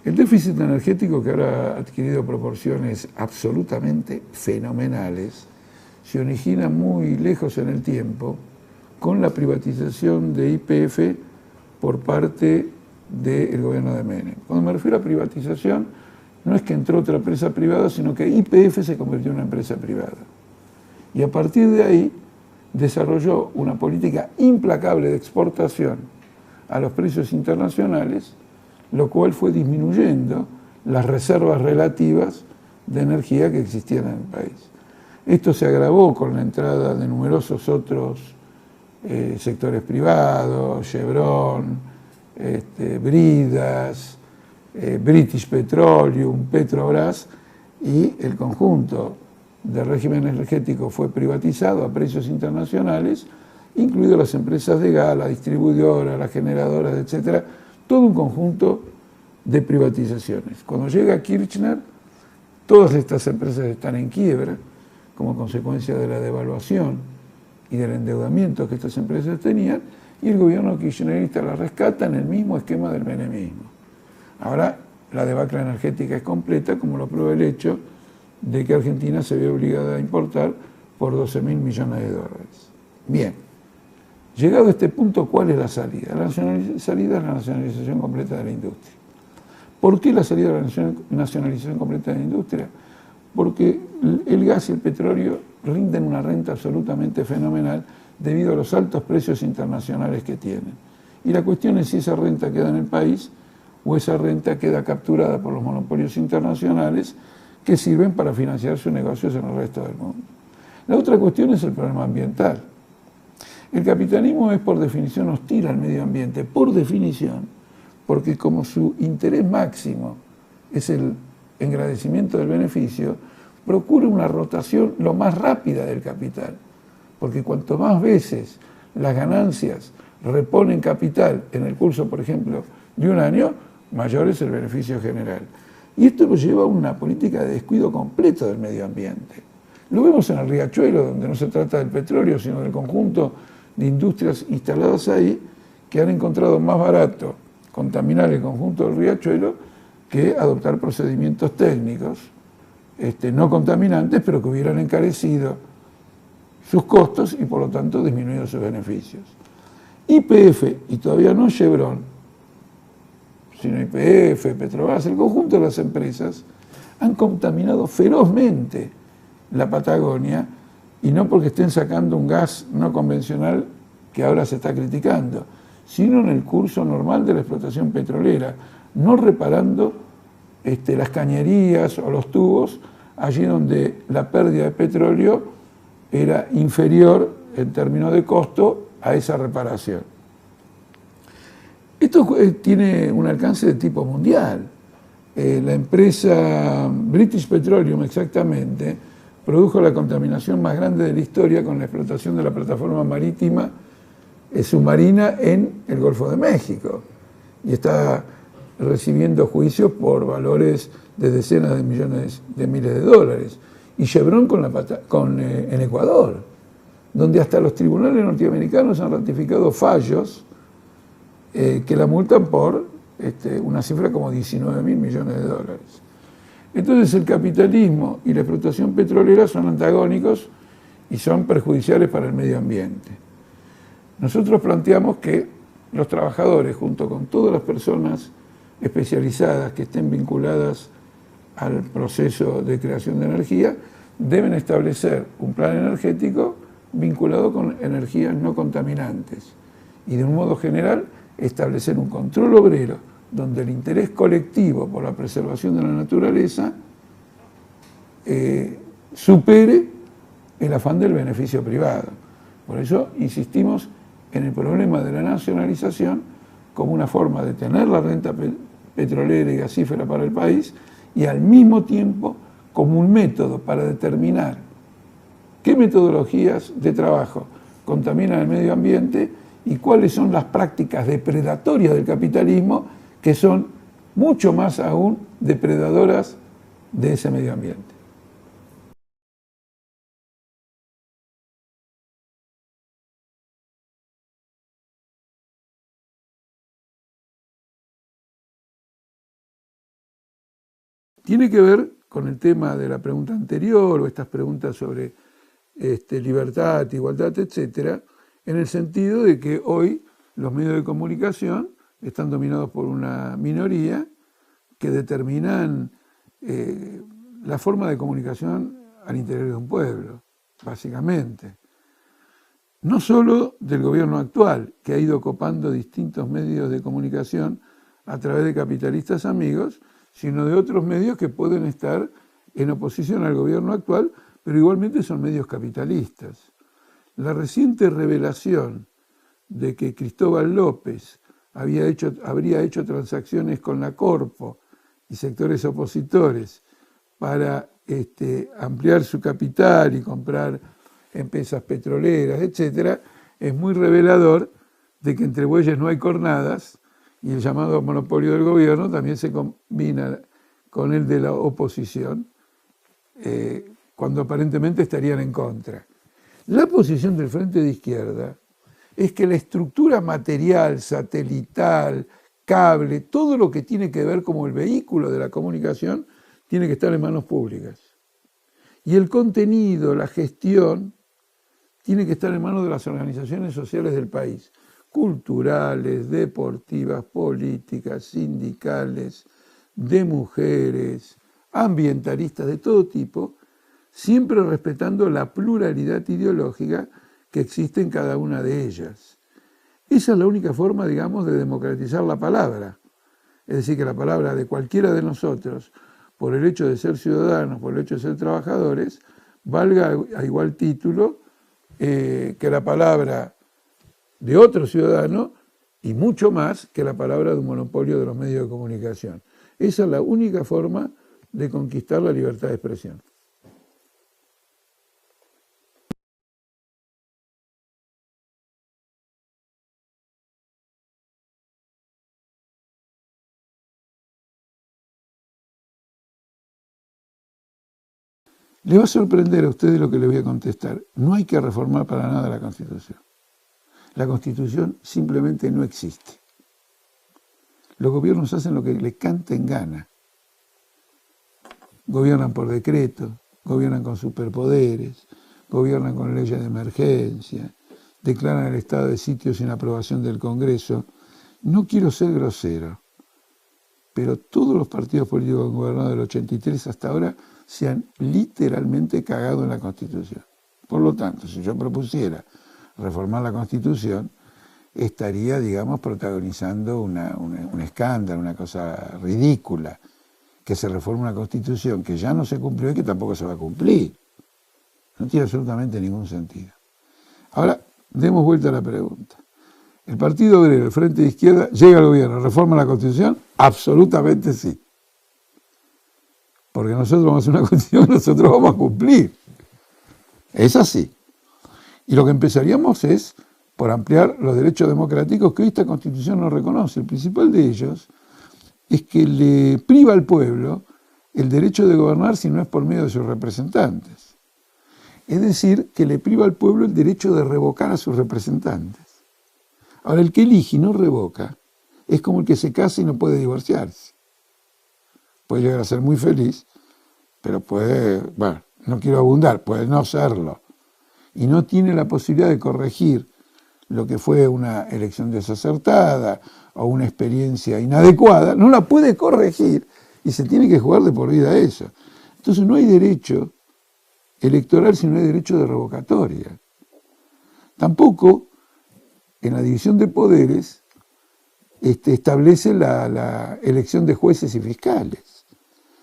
El déficit energético, que ahora ha adquirido proporciones absolutamente fenomenales, se origina muy lejos en el tiempo con la privatización de YPF por parte del gobierno de Menem. Cuando me refiero a privatización, no es que entró otra empresa privada, sino que YPF se convirtió en una empresa privada. Y a partir de ahí desarrolló una política implacable de exportación a los precios internacionales, lo cual fue disminuyendo las reservas relativas de energía que existían en el país. Esto se agravó con la entrada de numerosos otros sectores privados, Chevron, Bridas, British Petroleum, Petrobras, y el conjunto del régimen energético fue privatizado a precios internacionales, incluidas las empresas de gas, las distribuidoras, las generadoras, etcétera, todo un conjunto de privatizaciones. Cuando llega Kirchner, todas estas empresas están en quiebra como consecuencia de la devaluación y del endeudamiento que estas empresas tenían, y el gobierno kirchnerista las rescata en el mismo esquema del menemismo. Ahora la debacle energética es completa, como lo prueba el hecho de que Argentina se ve obligada a importar por 12.000 millones de dólares. Bien, llegado a este punto, ¿cuál es la salida? La salida es la nacionalización completa de la industria. ¿Por qué la salida de la nacionalización completa de la industria? Porque el gas y el petróleo rinden una renta absolutamente fenomenal debido a los altos precios internacionales que tienen. Y la cuestión es si esa renta queda en el país o esa renta queda capturada por los monopolios internacionales que sirven para financiar sus negocios en el resto del mundo. La otra cuestión es el problema ambiental. El capitalismo es por definición hostil al medio ambiente, por definición, porque como su interés máximo es el engrandecimiento del beneficio, procura una rotación lo más rápida del capital, porque cuanto más veces las ganancias reponen capital en el curso, por ejemplo, de un año, mayor es el beneficio general. Y esto lleva a una política de descuido completo del medio ambiente. Lo vemos en el Riachuelo, donde no se trata del petróleo, sino del conjunto de industrias instaladas ahí, que han encontrado más barato contaminar el conjunto del Riachuelo que adoptar procedimientos técnicos no contaminantes, pero que hubieran encarecido sus costos y por lo tanto disminuido sus beneficios. YPF, y todavía no Chevron, sino YPF, Petrobras, el conjunto de las empresas, han contaminado ferozmente la Patagonia, y no porque estén sacando un gas no convencional que ahora se está criticando, sino en el curso normal de la explotación petrolera, no reparando las cañerías o los tubos allí donde la pérdida de petróleo era inferior en términos de costo a esa reparación. Esto tiene un alcance de tipo mundial. La empresa British Petroleum, exactamente, produjo la contaminación más grande de la historia con la explotación de la plataforma marítima submarina en el Golfo de México. Y está recibiendo juicios por valores de decenas de millones de miles de dólares. Y Chevron en Ecuador, donde hasta los tribunales norteamericanos han ratificado fallos que la multan por una cifra como 19.000 millones de dólares. Entonces el capitalismo y la explotación petrolera son antagónicos y son perjudiciales para el medio ambiente. Nosotros planteamos que los trabajadores, junto con todas las personas especializadas que estén vinculadas al proceso de creación de energía, deben establecer un plan energético vinculado con energías no contaminantes y de un modo general establecer un control obrero donde el interés colectivo por la preservación de la naturaleza supere el afán del beneficio privado. Por eso insistimos en el problema de la nacionalización como una forma de tener la renta petrolera y gasífera para el país y al mismo tiempo como un método para determinar qué metodologías de trabajo contaminan el medio ambiente y cuáles son las prácticas depredatorias del capitalismo que son mucho más aún depredadoras de ese medio ambiente. Tiene que ver con el tema de la pregunta anterior o estas preguntas sobre libertad, igualdad, etcétera, en el sentido de que hoy los medios de comunicación están dominados por una minoría que determinan la forma de comunicación al interior de un pueblo, básicamente. No solo del gobierno actual, que ha ido copando distintos medios de comunicación a través de capitalistas amigos, sino de otros medios que pueden estar en oposición al gobierno actual, pero igualmente son medios capitalistas. La reciente revelación de que Cristóbal López habría hecho transacciones con la Corpo y sectores opositores para ampliar su capital y comprar empresas petroleras, etcétera, es muy revelador de que entre bueyes no hay cornadas y el llamado monopolio del gobierno también se combina con el de la oposición, cuando aparentemente estarían en contra. La posición del Frente de Izquierda es que la estructura material, satelital, cable, todo lo que tiene que ver como el vehículo de la comunicación, tiene que estar en manos públicas. Y el contenido, la gestión, tiene que estar en manos de las organizaciones sociales del país, culturales, deportivas, políticas, sindicales, de mujeres, ambientalistas, de todo tipo, siempre respetando la pluralidad ideológica que existe en cada una de ellas. Esa es la única forma, digamos, de democratizar la palabra. Es decir, que la palabra de cualquiera de nosotros, por el hecho de ser ciudadanos, por el hecho de ser trabajadores, valga a igual título que la palabra de otro ciudadano y mucho más que la palabra de un monopolio de los medios de comunicación. Esa es la única forma de conquistar la libertad de expresión. Le va a sorprender a ustedes lo que le voy a contestar. No hay que reformar para nada la Constitución. La Constitución simplemente no existe. Los gobiernos hacen lo que les canta en gana. Gobiernan por decreto, gobiernan con superpoderes, gobiernan con leyes de emergencia, declaran el estado de sitio sin aprobación del Congreso. No quiero ser grosero, pero todos los partidos políticos que han gobernado del 83 hasta ahora se han literalmente cagado en la Constitución. Por lo tanto, si yo propusiera reformar la Constitución, estaría, digamos, protagonizando un escándalo, una cosa ridícula, que se reforme una Constitución que ya no se cumplió y que tampoco se va a cumplir. No tiene absolutamente ningún sentido. Ahora, demos vuelta a la pregunta. ¿El Partido Obrero, el Frente de Izquierda, llega al gobierno, reforma la Constitución? Absolutamente sí. Porque nosotros vamos a hacer una Constitución que nosotros vamos a cumplir. Es así. Y lo que empezaríamos es por ampliar los derechos democráticos que hoy esta Constitución no reconoce. El principal de ellos es que le priva al pueblo el derecho de gobernar si no es por medio de sus representantes. Es decir, que le priva al pueblo el derecho de revocar a sus representantes. Ahora, el que elige y no revoca es como el que se casa y no puede divorciarse. Puede llegar a ser muy feliz, pero puede, bueno, no quiero abundar, puede no serlo. Y no tiene la posibilidad de corregir lo que fue una elección desacertada o una experiencia inadecuada, no la puede corregir y se tiene que jugar de por vida a eso. Entonces no hay derecho electoral si no hay derecho de revocatoria. Tampoco en la división de poderes establece la elección de jueces y fiscales,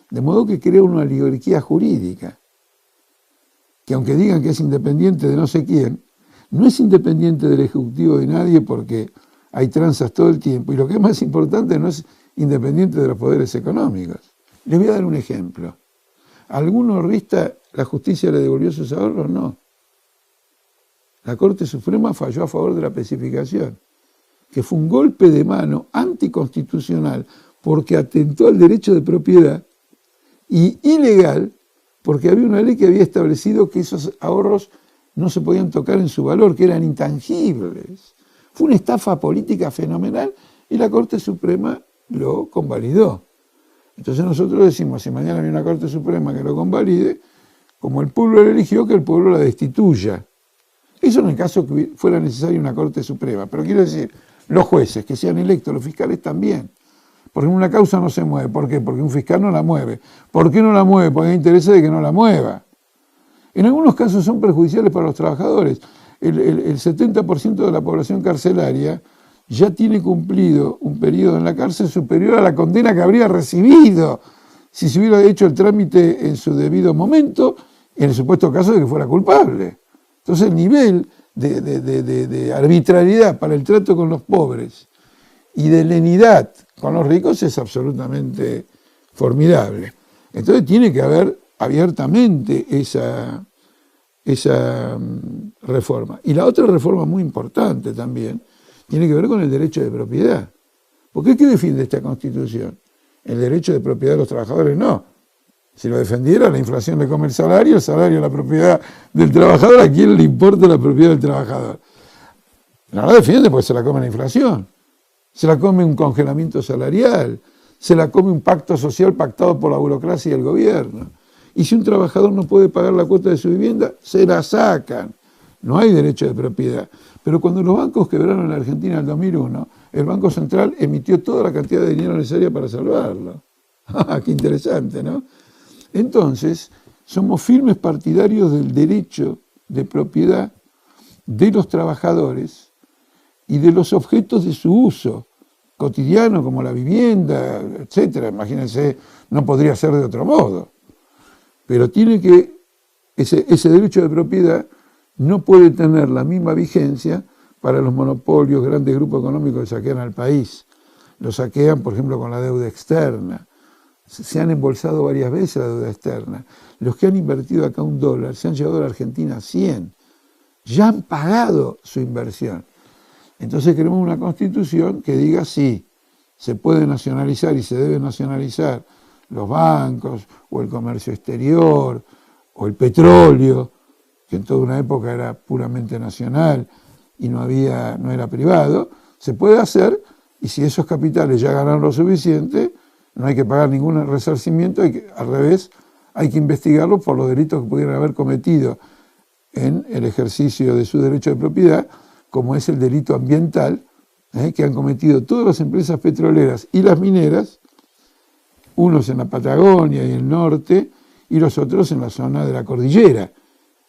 de modo que crea una oligarquía jurídica, que aunque digan que es independiente de no sé quién, no es independiente del Ejecutivo de nadie porque hay tranzas todo el tiempo, y lo que es más importante, no es independiente de los poderes económicos. Les voy a dar un ejemplo. ¿A algún ahorrista la justicia le devolvió sus ahorros? No. La Corte Suprema falló a favor de la especificación, que fue un golpe de mano anticonstitucional porque atentó al derecho de propiedad y ilegal porque había una ley que había establecido que esos ahorros no se podían tocar en su valor, que eran intangibles. Fue una estafa política fenomenal y la Corte Suprema lo convalidó. Entonces nosotros decimos, si mañana viene una Corte Suprema que lo convalide, como el pueblo lo eligió, que el pueblo la destituya. Eso en el caso que fuera necesaria una Corte Suprema. Pero quiero decir, los jueces que sean electos, los fiscales también. Porque una causa no se mueve. ¿Por qué? Porque un fiscal no la mueve. ¿Por qué no la mueve? Porque hay interés de que no la mueva. En algunos casos son perjudiciales para los trabajadores. El 70% de la población carcelaria ya tiene cumplido un periodo en la cárcel superior a la condena que habría recibido si se hubiera hecho el trámite en su debido momento, en el supuesto caso de que fuera culpable. Entonces el nivel de arbitrariedad para el trato con los pobres y de lenidad con los ricos es absolutamente formidable. Entonces tiene que haber abiertamente esa reforma. Y la otra reforma muy importante también tiene que ver con el derecho de propiedad. ¿Por qué defiende esta Constitución? El derecho de propiedad de los trabajadores no. Si lo defendiera, la inflación le come el salario la propiedad del trabajador, ¿a quién le importa la propiedad del trabajador? No la defiende porque se la come la inflación, se la come un congelamiento salarial, se la come un pacto social pactado por la burocracia y el gobierno. Y si un trabajador no puede pagar la cuota de su vivienda, se la sacan. No hay derecho de propiedad. Pero cuando los bancos quebraron en la Argentina en el 2001, el Banco Central emitió toda la cantidad de dinero necesaria para salvarlo. ¡Qué interesante!, ¿no? Entonces, somos firmes partidarios del derecho de propiedad de los trabajadores y de los objetos de su uso cotidiano, como la vivienda, etcétera. Imagínense, no podría ser de otro modo. Pero tiene que, ese derecho de propiedad no puede tener la misma vigencia para los monopolios, grandes grupos económicos que saquean al país. Lo saquean, por ejemplo, con la deuda externa. Se han embolsado varias veces la deuda externa. Los que han invertido acá $1 se han llevado a la Argentina 100. Ya han pagado su inversión. Entonces queremos una Constitución que diga sí, se puede nacionalizar y se debe nacionalizar los bancos o el comercio exterior o el petróleo, que en toda una época era puramente nacional y no era privado. Se puede hacer, y si esos capitales ya ganaron lo suficiente, no hay que pagar ningún resarcimiento, al revés, hay que investigarlos por los delitos que pudieran haber cometido en el ejercicio de su derecho de propiedad, como es el delito ambiental, que han cometido todas las empresas petroleras y las mineras, unos en la Patagonia y el norte, y los otros en la zona de la cordillera.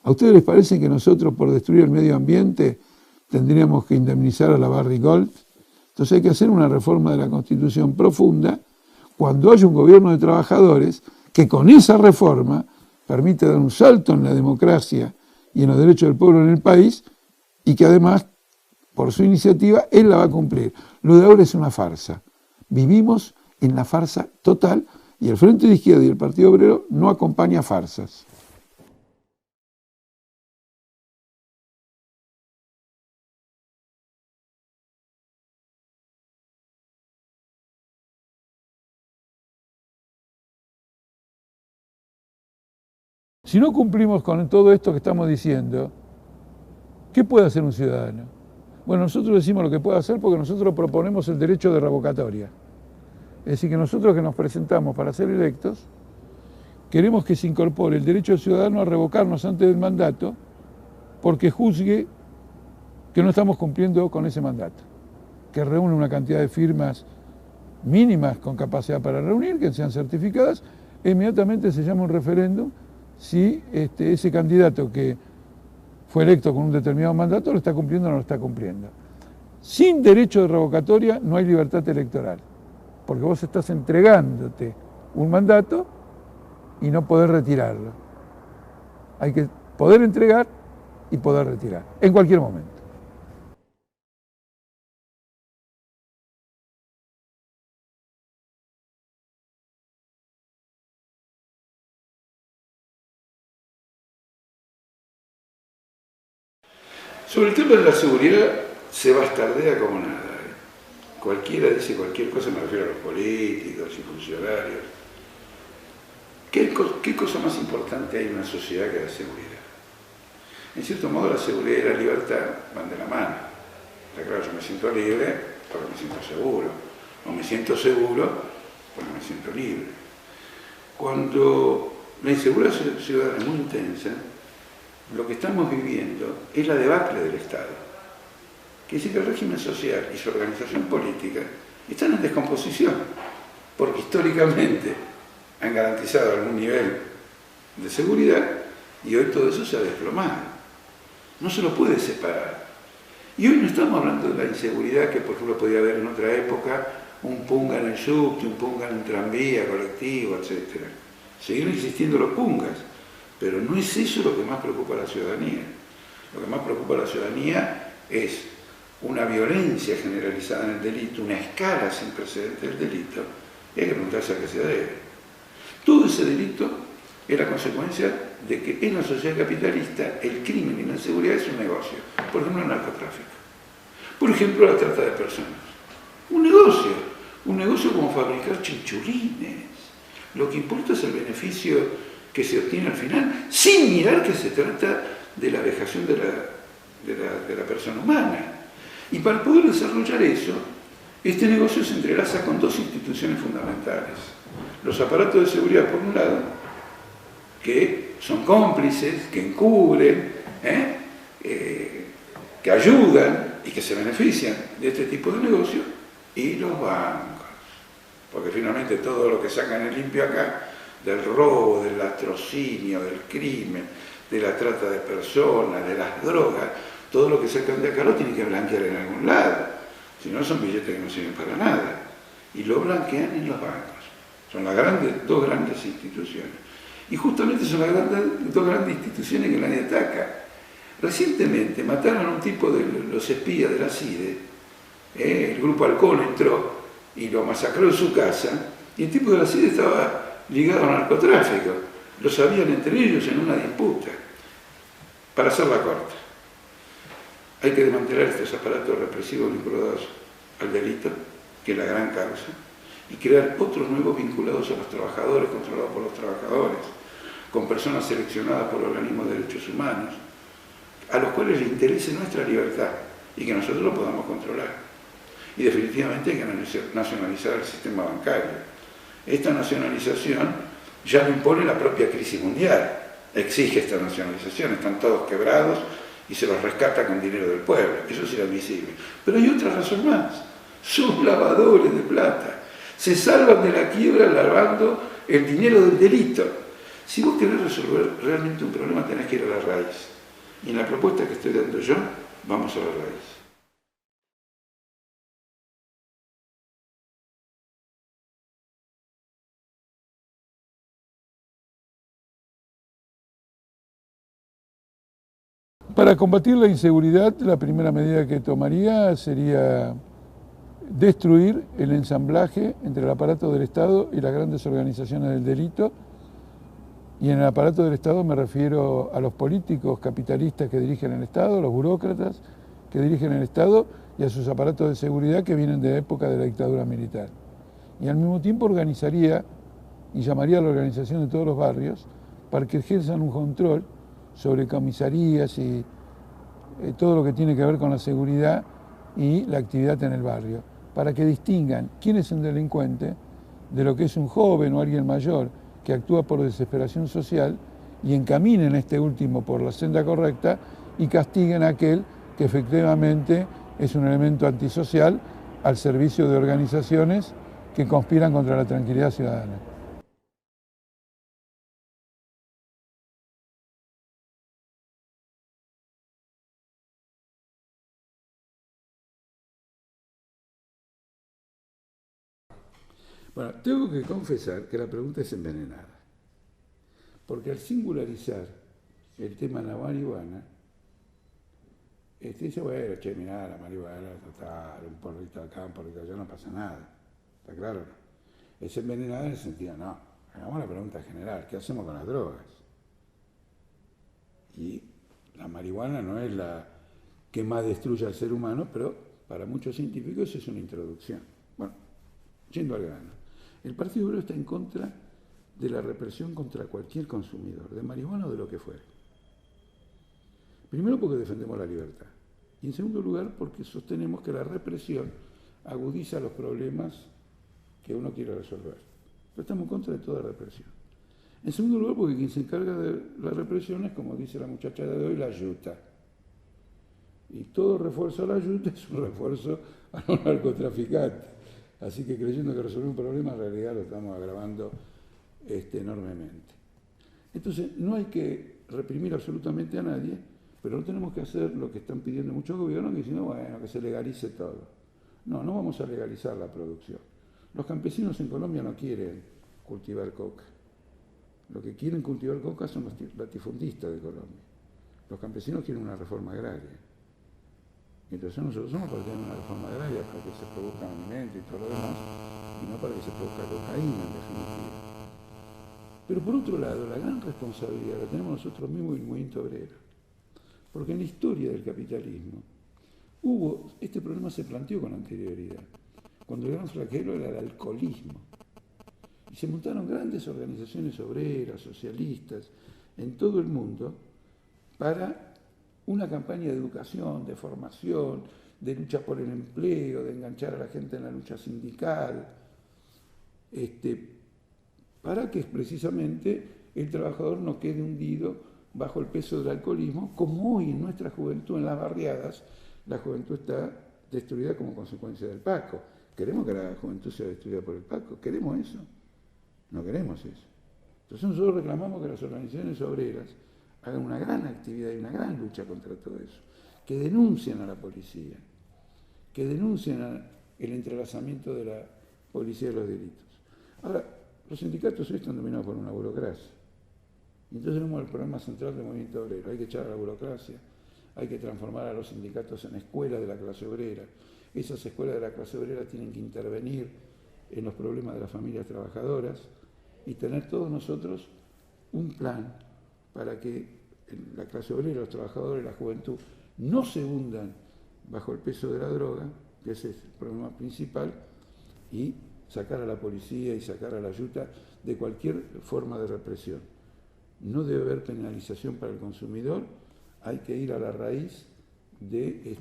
¿A ustedes les parece que nosotros, por destruir el medio ambiente, tendríamos que indemnizar a la Barrick Gold? Entonces hay que hacer una reforma de la Constitución profunda, cuando haya un gobierno de trabajadores que con esa reforma permite dar un salto en la democracia y en los derechos del pueblo en el país, y que además, por su iniciativa, él la va a cumplir. Lo de ahora es una farsa. Vivimos en la farsa total y el Frente de Izquierda y el Partido Obrero no acompaña farsas. Si no cumplimos con todo esto que estamos diciendo, ¿qué puede hacer un ciudadano? Bueno, nosotros decimos lo que puede hacer porque nosotros proponemos el derecho de revocatoria. Es decir, que nosotros que nos presentamos para ser electos, queremos que se incorpore el derecho del ciudadano a revocarnos antes del mandato porque juzgue que no estamos cumpliendo con ese mandato, que reúne una cantidad de firmas mínimas con capacidad para reunir, que sean certificadas, e inmediatamente se llama un referéndum si ese candidato que fue electo con un determinado mandato lo está cumpliendo o no lo está cumpliendo. Sin derecho de revocatoria no hay libertad electoral, porque vos estás entregándote un mandato y no poder retirarlo. Hay que poder entregar y poder retirar, en cualquier momento. Sobre el tema de la seguridad se bastardea como nada. Cualquiera dice cualquier cosa, me refiero a los políticos y funcionarios. ¿Qué cosa más importante hay en una sociedad que la seguridad? En cierto modo la seguridad y la libertad van de la mano. Está claro, yo me siento libre porque me siento seguro. No me siento seguro porque me siento libre. Cuando la inseguridad ciudadana es muy intensa, lo que estamos viviendo es la debacle del Estado. Quiere decir que el régimen social y su organización política están en descomposición, porque históricamente han garantizado algún nivel de seguridad y hoy todo eso se ha desplomado. No se lo puede separar. Y hoy no estamos hablando de la inseguridad que, por ejemplo, podía haber en otra época, un punga en el subte, un punga en el tranvía, colectivo, etc. Siguen existiendo los pungas. Pero no es eso lo que más preocupa a la ciudadanía. Lo que más preocupa a la ciudadanía es una violencia generalizada en el delito, una escala sin precedentes del delito, y hay que preguntarse a qué se debe. Todo ese delito es la consecuencia de que en la sociedad capitalista el crimen y la inseguridad es un negocio. Por ejemplo, el narcotráfico. Por ejemplo, la trata de personas. Un negocio como fabricar chinchulines. Lo que importa es el beneficio que se obtiene al final, sin mirar que se trata de la vejación de la persona humana. Y para poder desarrollar eso, este negocio se entrelaza con dos instituciones fundamentales. Los aparatos de seguridad, por un lado, que son cómplices, que encubren, que ayudan y que se benefician de este tipo de negocio, y los bancos. Porque finalmente todo lo que sacan en limpio acá, del robo, del latrocinio, del crimen, de la trata de personas, de las drogas, todo lo que sacan de acá lo tienen que blanquear en algún lado. Si no, son billetes que no sirven para nada. Y lo blanquean en los bancos. Son las dos grandes instituciones. Y justamente son las dos grandes instituciones que nadie ataca. Recientemente mataron a un tipo de los espías de la CIDE. El grupo Halcón entró y lo masacró en su casa. Y el tipo de la CIDE estaba ligado al narcotráfico. Lo sabían entre ellos en una disputa. Para hacerla corta, hay que desmantelar estos aparatos represivos vinculados al delito, que es la gran causa, y crear otros nuevos vinculados a los trabajadores, controlados por los trabajadores, con personas seleccionadas por organismos de derechos humanos, a los cuales les interese nuestra libertad y que nosotros lo podamos controlar. Y definitivamente hay que nacionalizar el sistema bancario. Esta nacionalización ya lo impone la propia crisis mundial. Exige esta nacionalización, están todos quebrados y se los rescata con dinero del pueblo. Eso es inadmisible. Pero hay otra razón más. Son lavadores de plata. Se salvan de la quiebra lavando el dinero del delito. Si vos querés resolver realmente un problema, tenés que ir a la raíz. Y en la propuesta que estoy dando yo, vamos a la raíz. Para combatir la inseguridad, la primera medida que tomaría sería destruir el ensamblaje entre el aparato del Estado y las grandes organizaciones del delito. Y en el aparato del Estado me refiero a los políticos capitalistas que dirigen el Estado, los burócratas que dirigen el Estado y a sus aparatos de seguridad que vienen de la época de la dictadura militar. Y al mismo tiempo organizaría y llamaría a la organización de todos los barrios para que ejerzan un control sobre comisarías y todo lo que tiene que ver con la seguridad y la actividad en el barrio, para que distingan quién es un delincuente de lo que es un joven o alguien mayor que actúa por desesperación social y encaminen a este último por la senda correcta y castiguen a aquel que efectivamente es un elemento antisocial al servicio de organizaciones que conspiran contra la tranquilidad ciudadana. Bueno, tengo que confesar que la pregunta es envenenada, porque al singularizar el tema de la marihuana, dice, bueno, che, mirá, la marihuana, total, un porrito acá, un porrito allá, no pasa nada, ¿está claro? Es envenenada en el sentido, no, hagamos la pregunta general, ¿qué hacemos con las drogas? Y la marihuana no es la que más destruye al ser humano, pero para muchos científicos es una introducción. Bueno, yendo al grano. El Partido Obrero está en contra de la represión contra cualquier consumidor, de marihuana o de lo que fuere. Primero porque defendemos la libertad. Y en segundo lugar porque sostenemos que la represión agudiza los problemas que uno quiere resolver. Pero estamos en contra de toda represión. En segundo lugar porque quien se encarga de la represión es, como dice la muchacha de hoy, la yuta. Y todo refuerzo a la yuta es un refuerzo a los narcotraficantes. Así que creyendo que resolver un problema, en realidad lo estamos agravando enormemente. Entonces, no hay que reprimir absolutamente a nadie, pero no tenemos que hacer lo que están pidiendo muchos gobiernos, diciendo, bueno, que se legalice todo. No, no vamos a legalizar la producción. Los campesinos en Colombia no quieren cultivar coca. Lo que quieren cultivar coca son los latifundistas de Colombia. Los campesinos quieren una reforma agraria. Entonces nosotros somos partidarios de una reforma agraria para que se produzcan alimentos y todo lo demás, y no para que se produzca cocaína en definitiva. Pero por otro lado, la gran responsabilidad la tenemos nosotros mismos y el movimiento obrero. Porque en la historia del capitalismo este problema se planteó con anterioridad. Cuando el gran flagelo era el alcoholismo. Y se montaron grandes organizaciones obreras, socialistas, en todo el mundo, para una campaña de educación, de formación, de lucha por el empleo, de enganchar a la gente en la lucha sindical, para que precisamente el trabajador no quede hundido bajo el peso del alcoholismo, como hoy en nuestra juventud, en las barriadas, la juventud está destruida como consecuencia del Paco. ¿Queremos que la juventud sea destruida por el Paco? ¿Queremos eso? No queremos eso. Entonces nosotros reclamamos que las organizaciones obreras hagan una gran actividad y una gran lucha contra todo eso, que denuncien a la policía, que denuncien el entrelazamiento de la policía y los delitos. Ahora, los sindicatos hoy están dominados por una burocracia. Y entonces tenemos el problema central del movimiento obrero. Hay que echar a la burocracia, hay que transformar a los sindicatos en escuelas de la clase obrera. Esas escuelas de la clase obrera tienen que intervenir en los problemas de las familias trabajadoras y tener todos nosotros un plan para que la clase obrera, los trabajadores, la juventud no se hundan bajo el peso de la droga, que ese es el problema principal, y sacar a la policía y sacar a la yuta de cualquier forma de represión. No debe haber penalización para el consumidor, hay que ir a la raíz de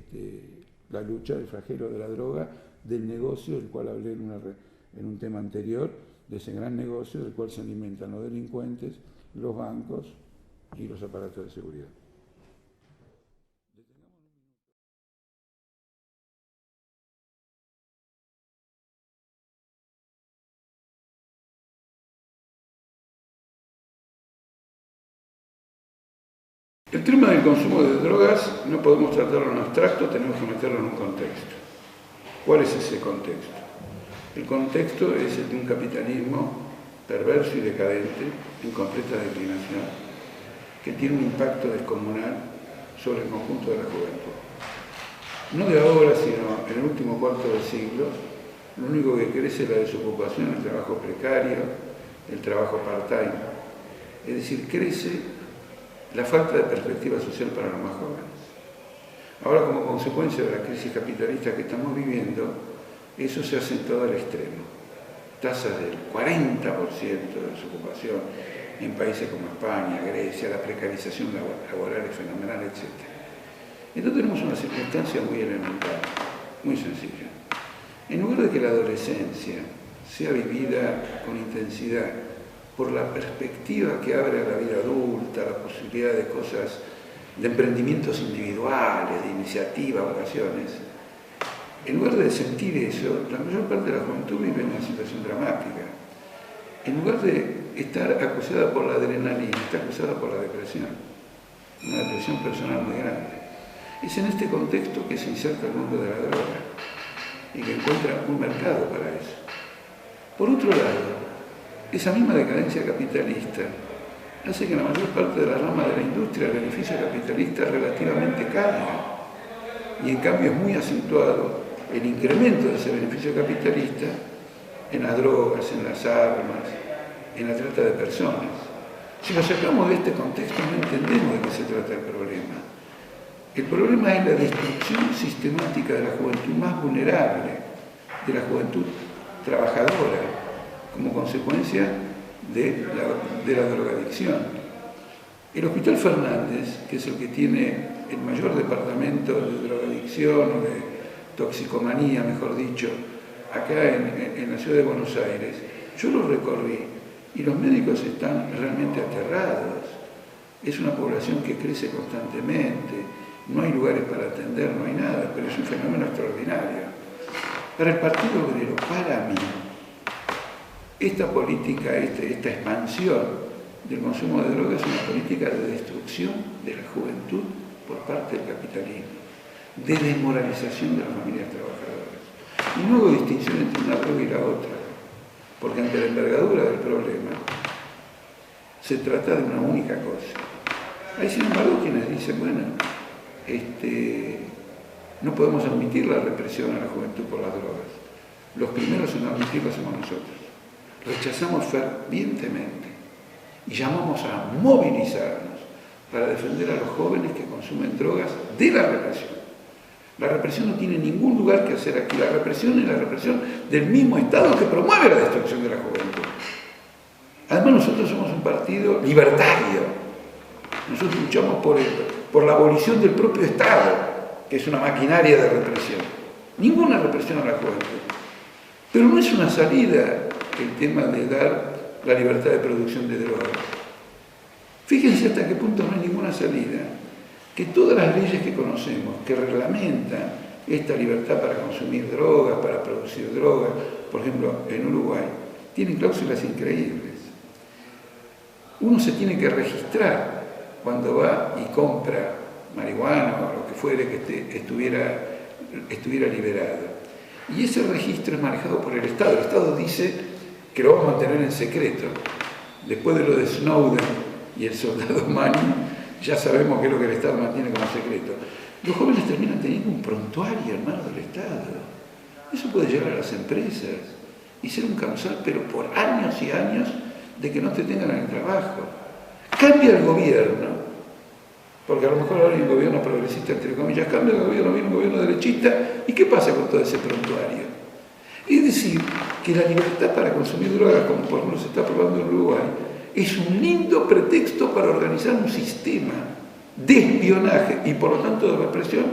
la lucha del flagelo de la droga, del negocio del cual hablé en un tema anterior, de ese gran negocio del cual se alimentan los delincuentes, los bancos y los aparatos de seguridad. El tema del consumo de drogas no podemos tratarlo en abstracto, tenemos que meterlo en un contexto. ¿Cuál es ese contexto? El contexto es el de un capitalismo perverso y decadente, en completa declinación, que tiene un impacto descomunal sobre el conjunto de la juventud. No de ahora, sino en el último cuarto del siglo, lo único que crece es la desocupación, el trabajo precario, el trabajo part-time. Es decir, crece la falta de perspectiva social para los más jóvenes. Ahora, como consecuencia de la crisis capitalista que estamos viviendo, eso se ha acentuado al extremo. Tasas del 40% de desocupación en países como España, Grecia, la precarización laboral es fenomenal, etc. Entonces tenemos una circunstancia muy elemental, muy sencilla. En lugar de que la adolescencia sea vivida con intensidad por la perspectiva que abre a la vida adulta, la posibilidad de cosas, de emprendimientos individuales, de iniciativa, vocaciones, en lugar de sentir eso, la mayor parte de la juventud vive en una situación dramática. En lugar de estar acusada por la adrenalina, está acusada por la depresión, una depresión personal muy grande. Es en este contexto que se inserta el mundo de la droga y que encuentra un mercado para eso. Por otro lado, esa misma decadencia capitalista hace que la mayor parte de la rama de la industria, el beneficio capitalista, relativamente caiga. Y en cambio es muy acentuado el incremento de ese beneficio capitalista en las drogas, en las armas, en la trata de personas. Si nos sacamos de este contexto no entendemos de qué se trata el problema. El problema es la destrucción sistemática de la juventud más vulnerable, de la juventud trabajadora, como consecuencia de la drogadicción. El Hospital Fernández, que es el que tiene el mayor departamento de drogadicción o de toxicomanía, mejor dicho, acá en la ciudad de Buenos Aires, yo lo recorrí y los médicos están realmente aterrados. Es una población que crece constantemente, no hay lugares para atender, no hay nada, pero es un fenómeno extraordinario. Para el Partido Obrero, para mí, esta política, esta expansión del consumo de drogas es una política de destrucción de la juventud por parte del capitalismo, de desmoralización de las familias trabajadoras. Y no hago distinción entre una droga y la otra, porque ante la envergadura del problema se trata de una única cosa. Hay sin embargo quienes dicen, bueno, No podemos admitir la represión a la juventud por las drogas. Los primeros en admitirlo somos nosotros. Rechazamos fervientemente y llamamos a movilizarnos para defender a los jóvenes que consumen drogas de la represión. La represión no tiene ningún lugar que hacer aquí. La represión es la represión del mismo Estado que promueve la destrucción de la juventud. Además, nosotros somos un partido libertario. Nosotros luchamos por la abolición del propio Estado, que es una maquinaria de represión. Ninguna represión a la juventud. Pero no es una salida el tema de dar la libertad de producción de drogas. Fíjense hasta qué punto no hay ninguna salida. Que todas las leyes que conocemos, que reglamentan esta libertad para consumir drogas, para producir drogas, por ejemplo, en Uruguay, tienen cláusulas increíbles. Uno se tiene que registrar cuando va y compra marihuana o lo que fuere que estuviera liberado. Y ese registro es manejado por el Estado. El Estado dice que lo va a mantener en secreto. Después de lo de Snowden y el soldado Manning, ya sabemos qué es lo que el Estado mantiene como secreto. Los jóvenes terminan teniendo un prontuario en manos del Estado. Eso puede llegar a las empresas y ser un causal, pero por años y años, de que no te tengan en el trabajo. Cambia el gobierno, porque a lo mejor ahora hay un gobierno progresista, entre comillas, cambia el gobierno, viene un gobierno derechista, ¿y qué pasa con todo ese prontuario? Es decir, que la libertad para consumir drogas, como por ejemplo se está probando en Uruguay, es un lindo pretexto para organizar un sistema de espionaje y por lo tanto de represión,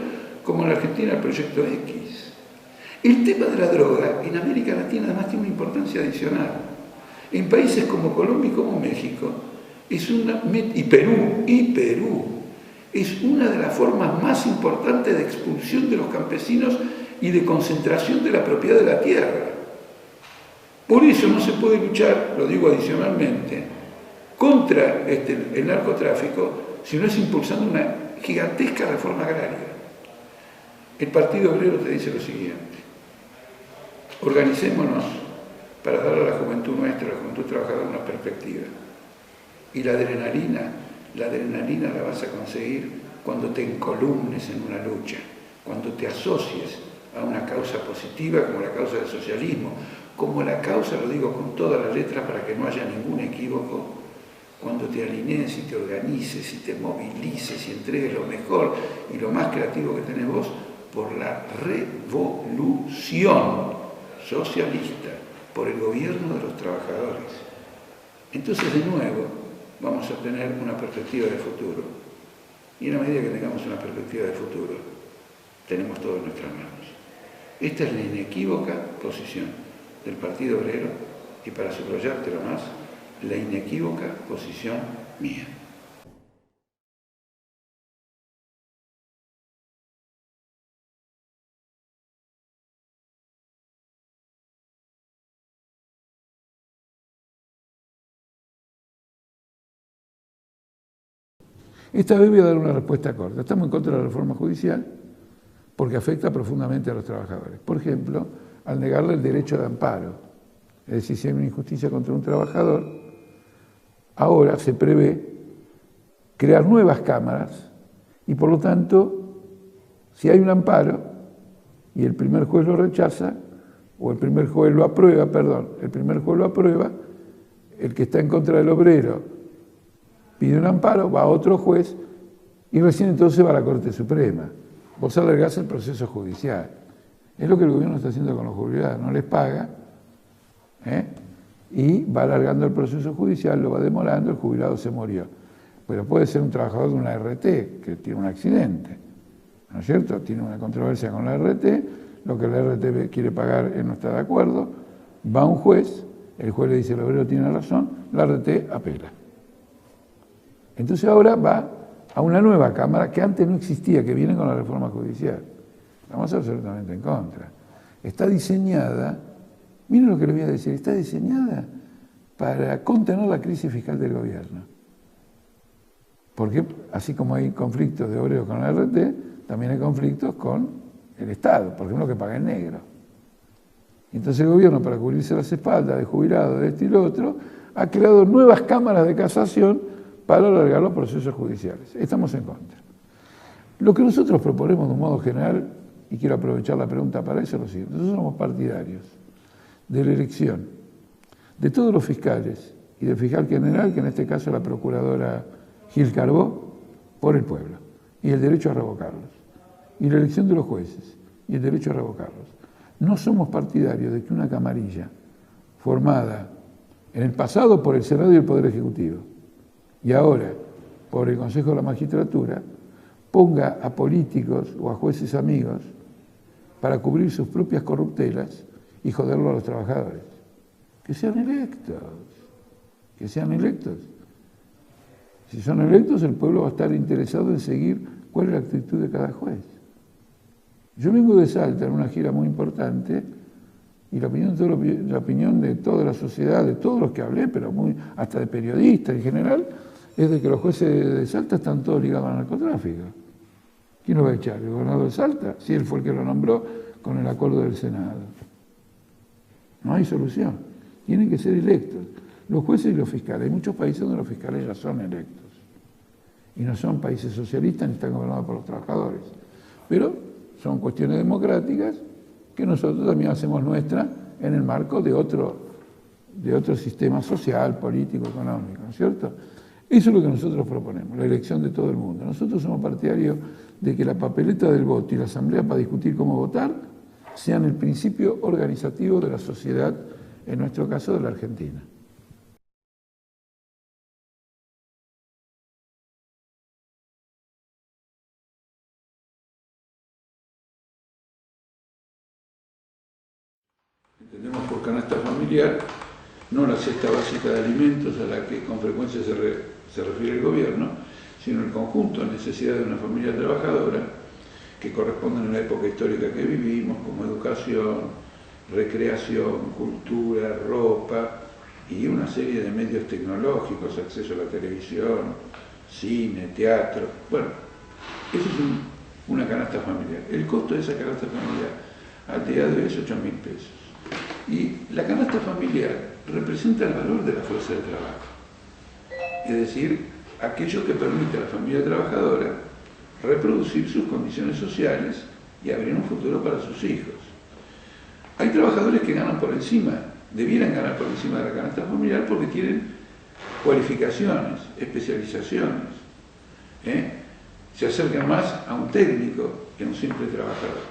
como en Argentina el Proyecto X. El tema de la droga en América Latina además tiene una importancia adicional. En países como Colombia y como México, y Perú, es una de las formas más importantes de expulsión de los campesinos y de concentración de la propiedad de la tierra. Por eso no se puede luchar, lo digo adicionalmente, contra el narcotráfico si no es impulsando una gigantesca reforma agraria. El Partido Obrero te dice lo siguiente: organicémonos para dar a la juventud nuestra, a la juventud trabajadora, una perspectiva. Y la adrenalina la vas a conseguir cuando te encolumnes en una lucha, cuando te asocies a una causa positiva como la causa del socialismo, como la causa, lo digo con todas las letras para que no haya ningún equívoco, cuando te alinees y te organices y te movilices y entregues lo mejor y lo más creativo que tenés vos por la revolución socialista, por el gobierno de los trabajadores. Entonces, de nuevo, vamos a tener una perspectiva de futuro. Y en la medida que tengamos una perspectiva de futuro, tenemos todo en nuestras manos. Esta es la inequívoca posición del Partido Obrero y, para subrayártelo más, la inequívoca posición mía. Esta vez voy a dar una respuesta corta. Estamos en contra de la reforma judicial porque afecta profundamente a los trabajadores. Por ejemplo, al negarle el derecho de amparo. Es decir, si hay una injusticia contra un trabajador, ahora se prevé crear nuevas cámaras y, por lo tanto, si hay un amparo y el primer juez lo rechaza, o el primer juez lo aprueba, el que está en contra del obrero pide un amparo, va a otro juez y recién entonces va a la Corte Suprema. Vos alargás el proceso judicial. Es lo que el gobierno está haciendo con los jubilados, no les paga, y va alargando el proceso judicial, lo va demorando, el jubilado se murió. Pero puede ser un trabajador de una RT que tiene un accidente, ¿no es cierto? Tiene una controversia con la RT, lo que la RT quiere pagar él no está de acuerdo, va a un juez, el juez le dice el obrero tiene razón, la RT apela. Entonces ahora va a una nueva Cámara que antes no existía, que viene con la reforma judicial. Estamos absolutamente en contra. Está diseñada, miren lo que les voy a decir, está diseñada para contener la crisis fiscal del gobierno. Porque así como hay conflictos de obreros con la RT, también hay conflictos con el Estado, por ejemplo, que paga en negro. Entonces el gobierno, para cubrirse las espaldas de jubilados, de este y lo otro, ha creado nuevas cámaras de casación para alargar los procesos judiciales. Estamos en contra. Lo que nosotros proponemos de un modo general y quiero aprovechar la pregunta para eso, lo siguiente. Nosotros somos partidarios de la elección de todos los fiscales y del fiscal general, que en este caso es la procuradora Gil Carbó, por el pueblo, y el derecho a revocarlos, y la elección de los jueces, y el derecho a revocarlos. No somos partidarios de que una camarilla formada en el pasado por el Senado y el Poder Ejecutivo, y ahora por el Consejo de la Magistratura, ponga a políticos o a jueces amigos para cubrir sus propias corruptelas y joderlo a los trabajadores. Que sean electos, que sean electos. Si son electos, el pueblo va a estar interesado en seguir cuál es la actitud de cada juez. Yo vengo de Salta en una gira muy importante y la opinión de toda la sociedad, de todos los que hablé, pero hasta de periodistas en general, es de que los jueces de Salta están todos ligados al narcotráfico. ¿Quién lo va a echar? ¿El gobernador de Salta? Si él fue el que lo nombró con el acuerdo del Senado. No hay solución. Tienen que ser electos. Los jueces y los fiscales. Hay muchos países donde los fiscales ya son electos. Y no son países socialistas ni están gobernados por los trabajadores. Pero son cuestiones democráticas que nosotros también hacemos nuestra en el marco de otro sistema social, político, económico, ¿no es cierto? Eso es lo que nosotros proponemos, la elección de todo el mundo. Nosotros somos partidarios de que la papeleta del voto y la asamblea para discutir cómo votar sean el principio organizativo de la sociedad, en nuestro caso de la Argentina. Entendemos por canasta familiar no la cesta básica de alimentos a la que con frecuencia se refiere el gobierno, sino el conjunto de necesidades de una familia trabajadora que corresponden a la época histórica que vivimos, como educación, recreación, cultura, ropa y una serie de medios tecnológicos, acceso a la televisión, cine, teatro. Bueno, eso es una canasta familiar. El costo de esa canasta familiar al día de hoy es 8.000 pesos. Y la canasta familiar representa el valor de la fuerza de trabajo. Es decir, aquello que permite a la familia trabajadora reproducir sus condiciones sociales y abrir un futuro para sus hijos. Hay trabajadores que ganan por encima, debieran ganar por encima de la canasta familiar porque tienen cualificaciones, especializaciones. Se acercan más a un técnico que a un simple trabajador.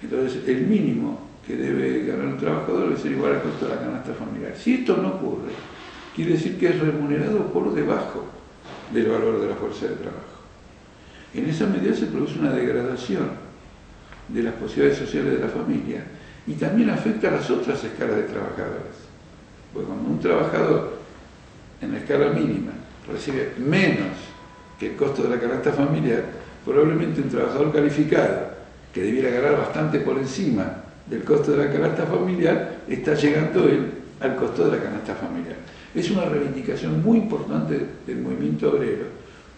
Entonces, el mínimo que debe ganar un trabajador debe ser igual al costo de la canasta familiar. Si esto no ocurre, quiere decir que es remunerado por debajo del valor de la fuerza de trabajo. En esa medida se produce una degradación de las posibilidades sociales de la familia y también afecta a las otras escalas de trabajadores. Porque cuando un trabajador en la escala mínima recibe menos que el costo de la canasta familiar, probablemente un trabajador calificado que debiera ganar bastante por encima del costo de la canasta familiar, está llegando él al costo de la canasta familiar. Es una reivindicación muy importante del movimiento obrero,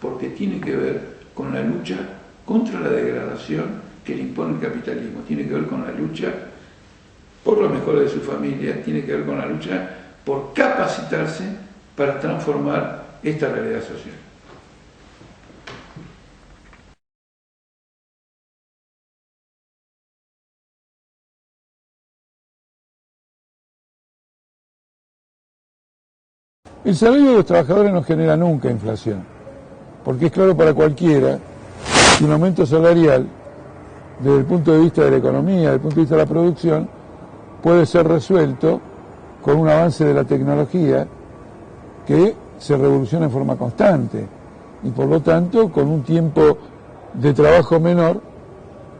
porque tiene que ver con la lucha contra la degradación que le impone el capitalismo, tiene que ver con la lucha por la mejora de su familia, tiene que ver con la lucha por capacitarse para transformar esta realidad social. El salario de los trabajadores no genera nunca inflación, porque es claro para cualquiera que un aumento salarial, desde el punto de vista de la economía, desde el punto de vista de la producción, puede ser resuelto con un avance de la tecnología que se revoluciona en forma constante y por lo tanto con un tiempo de trabajo menor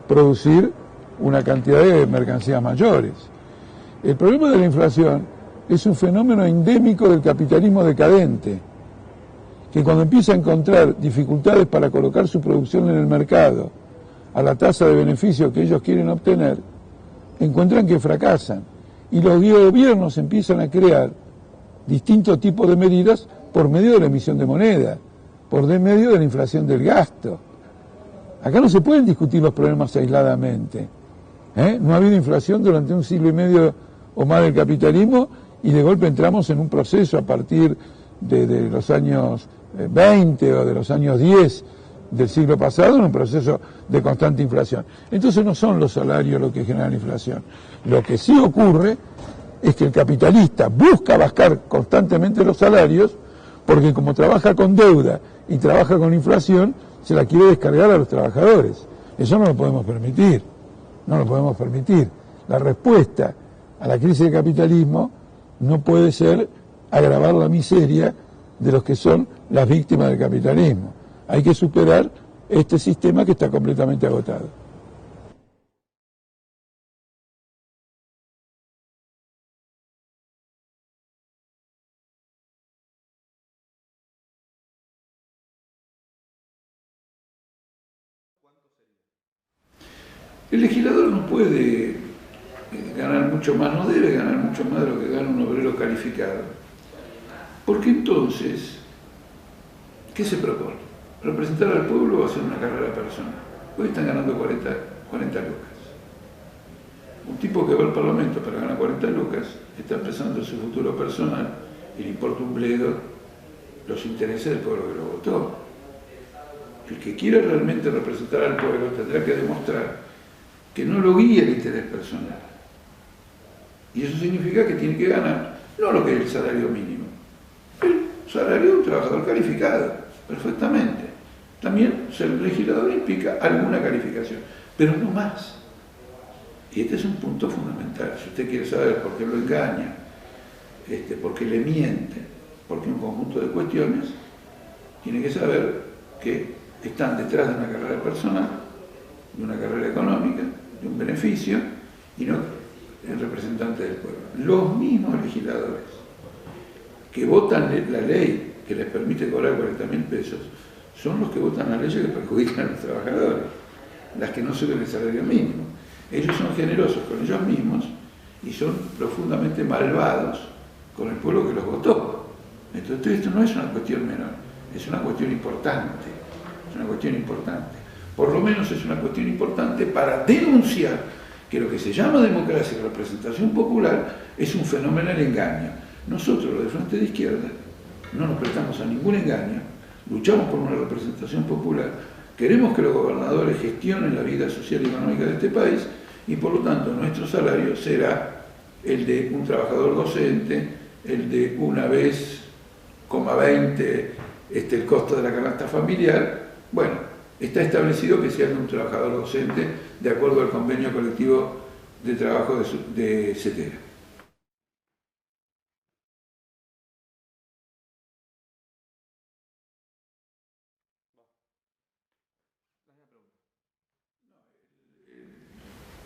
producir una cantidad de mercancías mayores. El problema de la inflación es un fenómeno endémico del capitalismo decadente, que cuando empieza a encontrar dificultades para colocar su producción en el mercado a la tasa de beneficio que ellos quieren obtener, encuentran que fracasan. Y los gobiernos empiezan a crear distintos tipos de medidas por medio de la emisión de moneda, por medio de la inflación del gasto. Acá no se pueden discutir los problemas aisladamente. No ha habido inflación durante un siglo y medio o más del capitalismo y de golpe entramos en un proceso a partir de los años 20 o de los años 10 del siglo pasado en un proceso de constante inflación. Entonces no son los salarios los que generan inflación. Lo que sí ocurre es que el capitalista busca bajar constantemente los salarios porque como trabaja con deuda y trabaja con inflación, se la quiere descargar a los trabajadores. Eso no lo podemos permitir, no lo podemos permitir. La respuesta a la crisis del capitalismo no puede ser agravar la miseria de los que son las víctimas del capitalismo. Hay que superar este sistema que está completamente agotado. El legislador no puede ganar mucho más, no debe ganar mucho más de lo que gana un obrero calificado. Porque entonces, ¿qué se propone? ¿Representar al pueblo o hacer una carrera personal? Hoy están ganando 40 lucas. Un tipo que va al Parlamento para ganar 40 lucas está pensando en su futuro personal y le importa un bledo los intereses del pueblo que lo votó. El que quiera realmente representar al pueblo tendrá que demostrar que no lo guía el interés personal. Y eso significa que tiene que ganar no lo que es el salario mínimo, el salario de un trabajador calificado, perfectamente. También ser legislador implica alguna calificación, pero no más. Y este es un punto fundamental. Si usted quiere saber por qué lo engaña, por qué le miente, por qué un conjunto de cuestiones, tiene que saber que están detrás de una carrera personal, de una carrera económica, de un beneficio, y no el representante del pueblo. Los mismos legisladores que votan la ley que les permite cobrar 40.000 pesos son los que votan las leyes que perjudican a los trabajadores, las que no suben el salario mínimo. Ellos son generosos con ellos mismos y son profundamente malvados con el pueblo que los votó. Entonces esto no es una cuestión menor, es una cuestión importante, es una cuestión importante. Por lo menos es una cuestión importante para denunciar que lo que se llama democracia y representación popular es un fenómeno del engaño. Nosotros, los de Frente de Izquierda, no nos prestamos a ningún engaño, luchamos por una representación popular, queremos que los gobernadores gestionen la vida social y económica de este país y por lo tanto nuestro salario será el de un trabajador docente, el de una vez, 20, el costo de la canasta familiar. Bueno, está establecido que sea de un trabajador docente de acuerdo al convenio colectivo de trabajo de CETERA.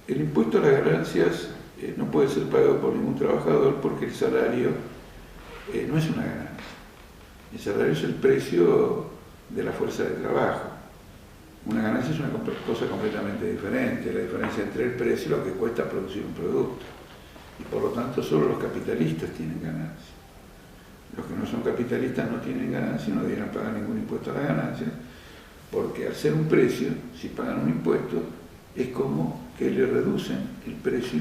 El impuesto a las ganancias no puede ser pagado por ningún trabajador porque el salario no es una ganancia. El salario es el precio de la fuerza de trabajo. Una ganancia es una cosa completamente diferente, la diferencia entre el precio y lo que cuesta producir un producto. Y por lo tanto solo los capitalistas tienen ganancias. Los que no son capitalistas no tienen ganancias, no deberían pagar ningún impuesto a las ganancias, porque al ser un precio, si pagan un impuesto, es como que le reducen el precio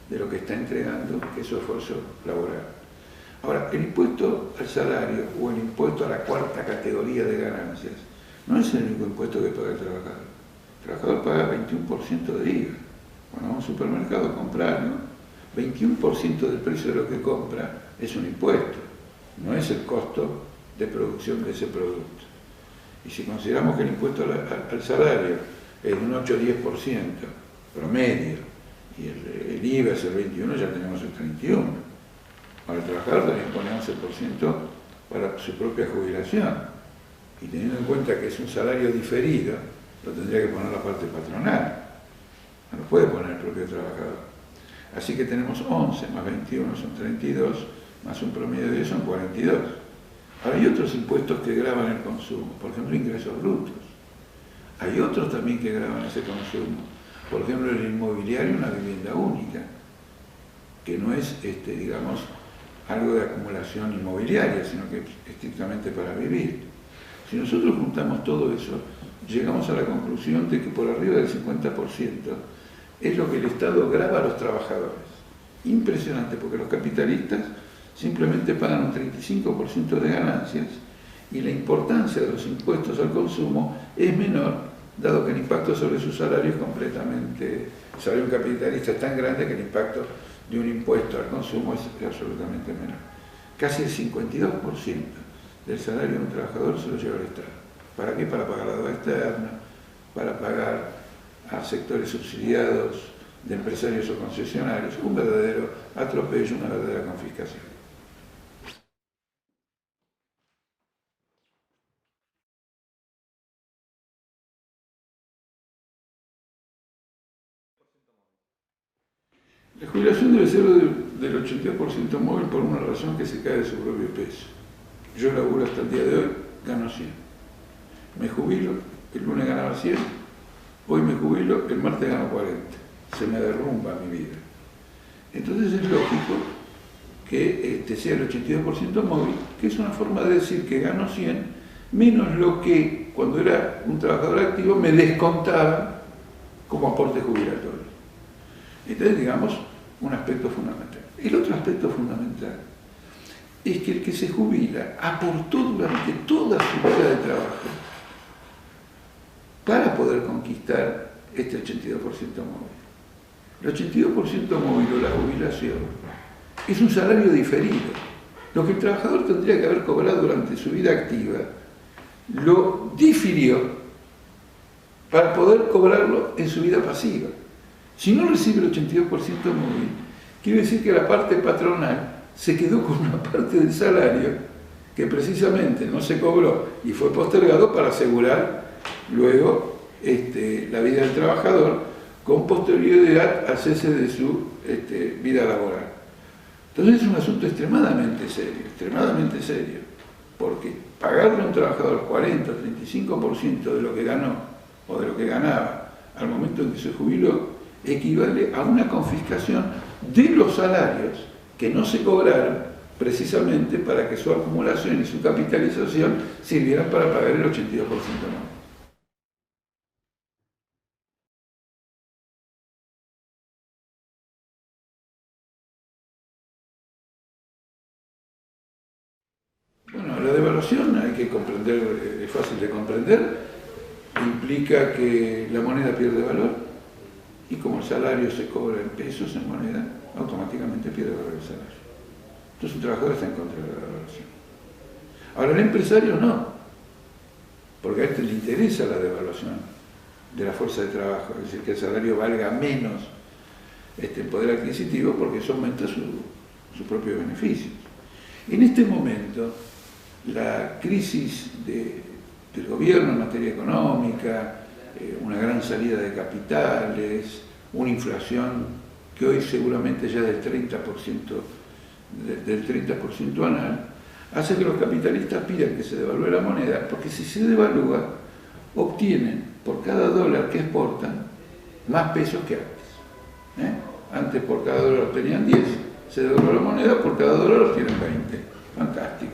de lo que está entregando, que es su esfuerzo laboral. Ahora, el impuesto al salario o el impuesto a la cuarta categoría de ganancias no es el único impuesto que paga el trabajador. El trabajador paga 21% de IVA. Cuando va a un supermercado a comprar, ¿no? 21% del precio de lo que compra es un impuesto, no es el costo de producción de ese producto. Y si consideramos que el impuesto al salario es un 8 o 10% promedio y el IVA es el 21%, ya tenemos el 31%. Para el trabajador también ponemos el % para su propia jubilación. Y teniendo en cuenta que es un salario diferido, lo tendría que poner la parte patronal. No lo puede poner el propio trabajador. Así que tenemos 11 más 21 son 32, más un promedio de 10 son 42. Ahora hay otros impuestos que gravan el consumo, por ejemplo ingresos brutos. Hay otros también que gravan ese consumo. Por ejemplo el inmobiliario, una vivienda única, que no es, digamos, algo de acumulación inmobiliaria, sino que es estrictamente para vivir. Si nosotros juntamos todo eso, llegamos a la conclusión de que por arriba del 50% es lo que el Estado grava a los trabajadores. Impresionante, porque los capitalistas simplemente pagan un 35% de ganancias y la importancia de los impuestos al consumo es menor, dado que el impacto sobre su salario es completamente, el salario de un capitalista es tan grande que el impacto de un impuesto al consumo es absolutamente menor. Casi el 52% del salario de un trabajador se lo lleva el Estado. ¿Para qué? Para pagar la deuda externa, para pagar a sectores subsidiados de empresarios o concesionarios, un verdadero atropello, una verdadera confiscación. La jubilación debe ser del 82% móvil por una razón que se cae de su propio peso. Yo laburo hasta el día de hoy, gano 100. Me jubilo, el lunes ganaba 100, hoy me jubilo, el martes gano 40. Se me derrumba mi vida. Entonces es lógico que sea el 82% móvil, que es una forma de decir que gano 100, menos lo que cuando era un trabajador activo me descontaba como aporte jubilatorio. Entonces, digamos, un aspecto fundamental. El otro aspecto fundamental es que el que se jubila aportó durante toda su vida de trabajo para poder conquistar este 82% móvil. El 82% móvil o la jubilación es un salario diferido. Lo que el trabajador tendría que haber cobrado durante su vida activa, lo difirió para poder cobrarlo en su vida pasiva. Si no recibe el 82% móvil, quiere decir que la parte patronal se quedó con una parte del salario que precisamente no se cobró y fue postergado para asegurar luego la vida del trabajador con posterioridad al cese de su vida laboral. Entonces es un asunto extremadamente serio, porque pagarle a un trabajador 40 o 35% de lo que ganó o de lo que ganaba al momento en que se jubiló equivale a una confiscación de los salarios que no se cobraron precisamente para que su acumulación y su capitalización sirvieran para pagar el 82% más. Bueno, la devaluación hay que comprender, es fácil de comprender, implica que la moneda pierde valor y como el salario se cobra en pesos, en moneda, automáticamente pierde valor el salario. Entonces un trabajador está en contra de la devaluación. Ahora el empresario no, porque a este le interesa la devaluación de la fuerza de trabajo, es decir, que el salario valga menos el poder adquisitivo porque eso aumenta sus propios beneficios. En este momento, la crisis del gobierno en materia económica, una gran salida de capitales, una inflación que hoy seguramente ya del 30% anual, hace que los capitalistas pidan que se devalúe la moneda, porque si se devalúa, obtienen por cada dólar que exportan más pesos que antes. Antes por cada dólar obtenían 10, se devaluó la moneda, por cada dólar obtienen 20. Fantástico.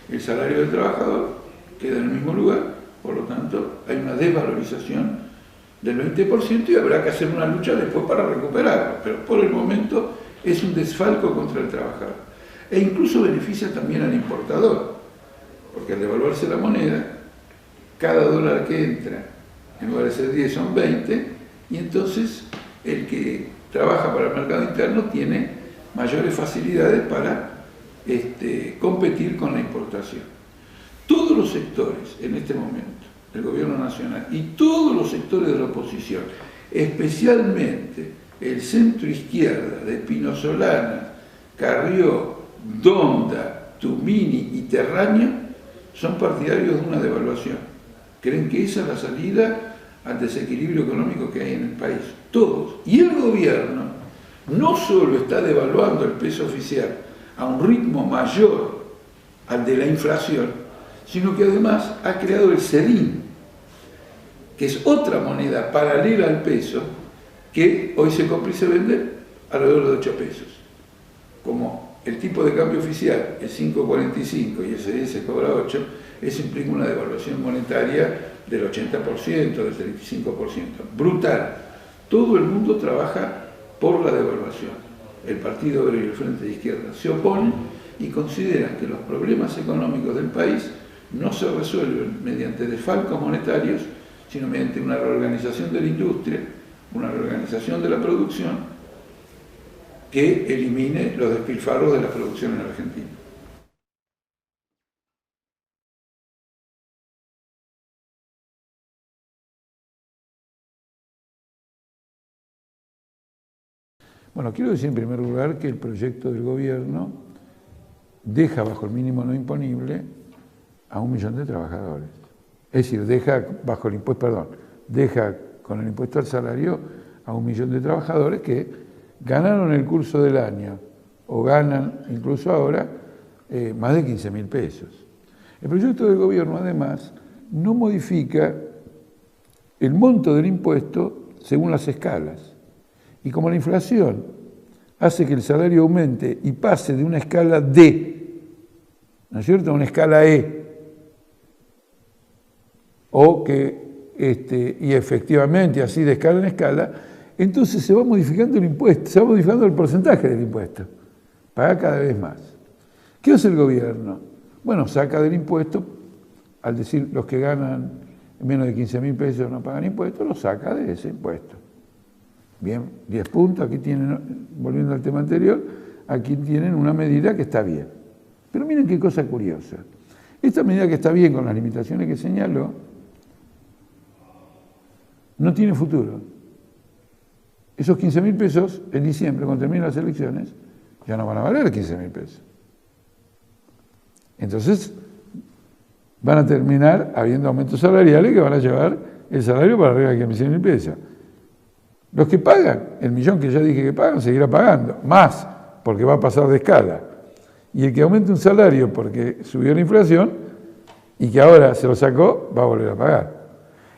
El salario del trabajador queda en el mismo lugar, por lo tanto hay una desvalorización del 20% y habrá que hacer una lucha después para recuperarlo, pero por el momento es un desfalco contra el trabajador. E incluso beneficia también al importador, porque al devaluarse la moneda, cada dólar que entra, en lugar de ser 10 son 20, y entonces el que trabaja para el mercado interno tiene mayores facilidades para competir con la importación. Todos los sectores en este momento, el gobierno nacional y todos los sectores de la oposición, especialmente el centro izquierda de Pino Solana, Carrió, Donda, Tumini y Terraño, son partidarios de una devaluación. Creen que esa es la salida al desequilibrio económico que hay en el país. Todos. Y el gobierno no solo está devaluando el peso oficial a un ritmo mayor al de la inflación, sino que además ha creado el SEDIN, que es otra moneda paralela al peso, que hoy se compra y se vende alrededor de 8 pesos. Como el tipo de cambio oficial es 5,45 y el CDI se cobra 8, eso implica una devaluación monetaria del 80%, del 35%. Brutal. Todo el mundo trabaja por la devaluación. El Partido Obrero y el Frente de Izquierda se oponen y consideran que los problemas económicos del país no se resuelven mediante desfalcos monetarios, sino mediante una reorganización de la industria, una reorganización de la producción que elimine los despilfarros de la producción en Argentina. Bueno, quiero decir en primer lugar que el proyecto del gobierno deja bajo el mínimo no imponible a 1 millón de trabajadores. Es decir, deja con el impuesto al salario a 1 millón de trabajadores que ganaron en el curso del año o ganan incluso ahora más de 15.000 pesos. El proyecto del gobierno además no modifica el monto del impuesto según las escalas. Y como la inflación hace que el salario aumente y pase de una escala D, ¿no es cierto?, a una escala E, o que, y efectivamente así de escala en escala, entonces se va modificando el impuesto, se va modificando el porcentaje del impuesto, paga cada vez más. ¿Qué hace el gobierno? Bueno, saca del impuesto, al decir los que ganan menos de 15.000 pesos no pagan impuestos, lo saca de ese impuesto. Bien, 10 puntos, aquí tienen, volviendo al tema anterior, aquí tienen una medida que está bien. Pero miren qué cosa curiosa. Esta medida que está bien con las limitaciones que señaló, no tiene futuro. Esos 15.000 pesos en diciembre, cuando terminen las elecciones, ya no van a valer 15.000 pesos. Entonces, van a terminar habiendo aumentos salariales que van a llevar el salario para arriba de 15.000 pesos. Los que pagan, el millón que ya dije que pagan, seguirá pagando, más, porque va a pasar de escala. Y el que aumente un salario porque subió la inflación y que ahora se lo sacó, va a volver a pagar.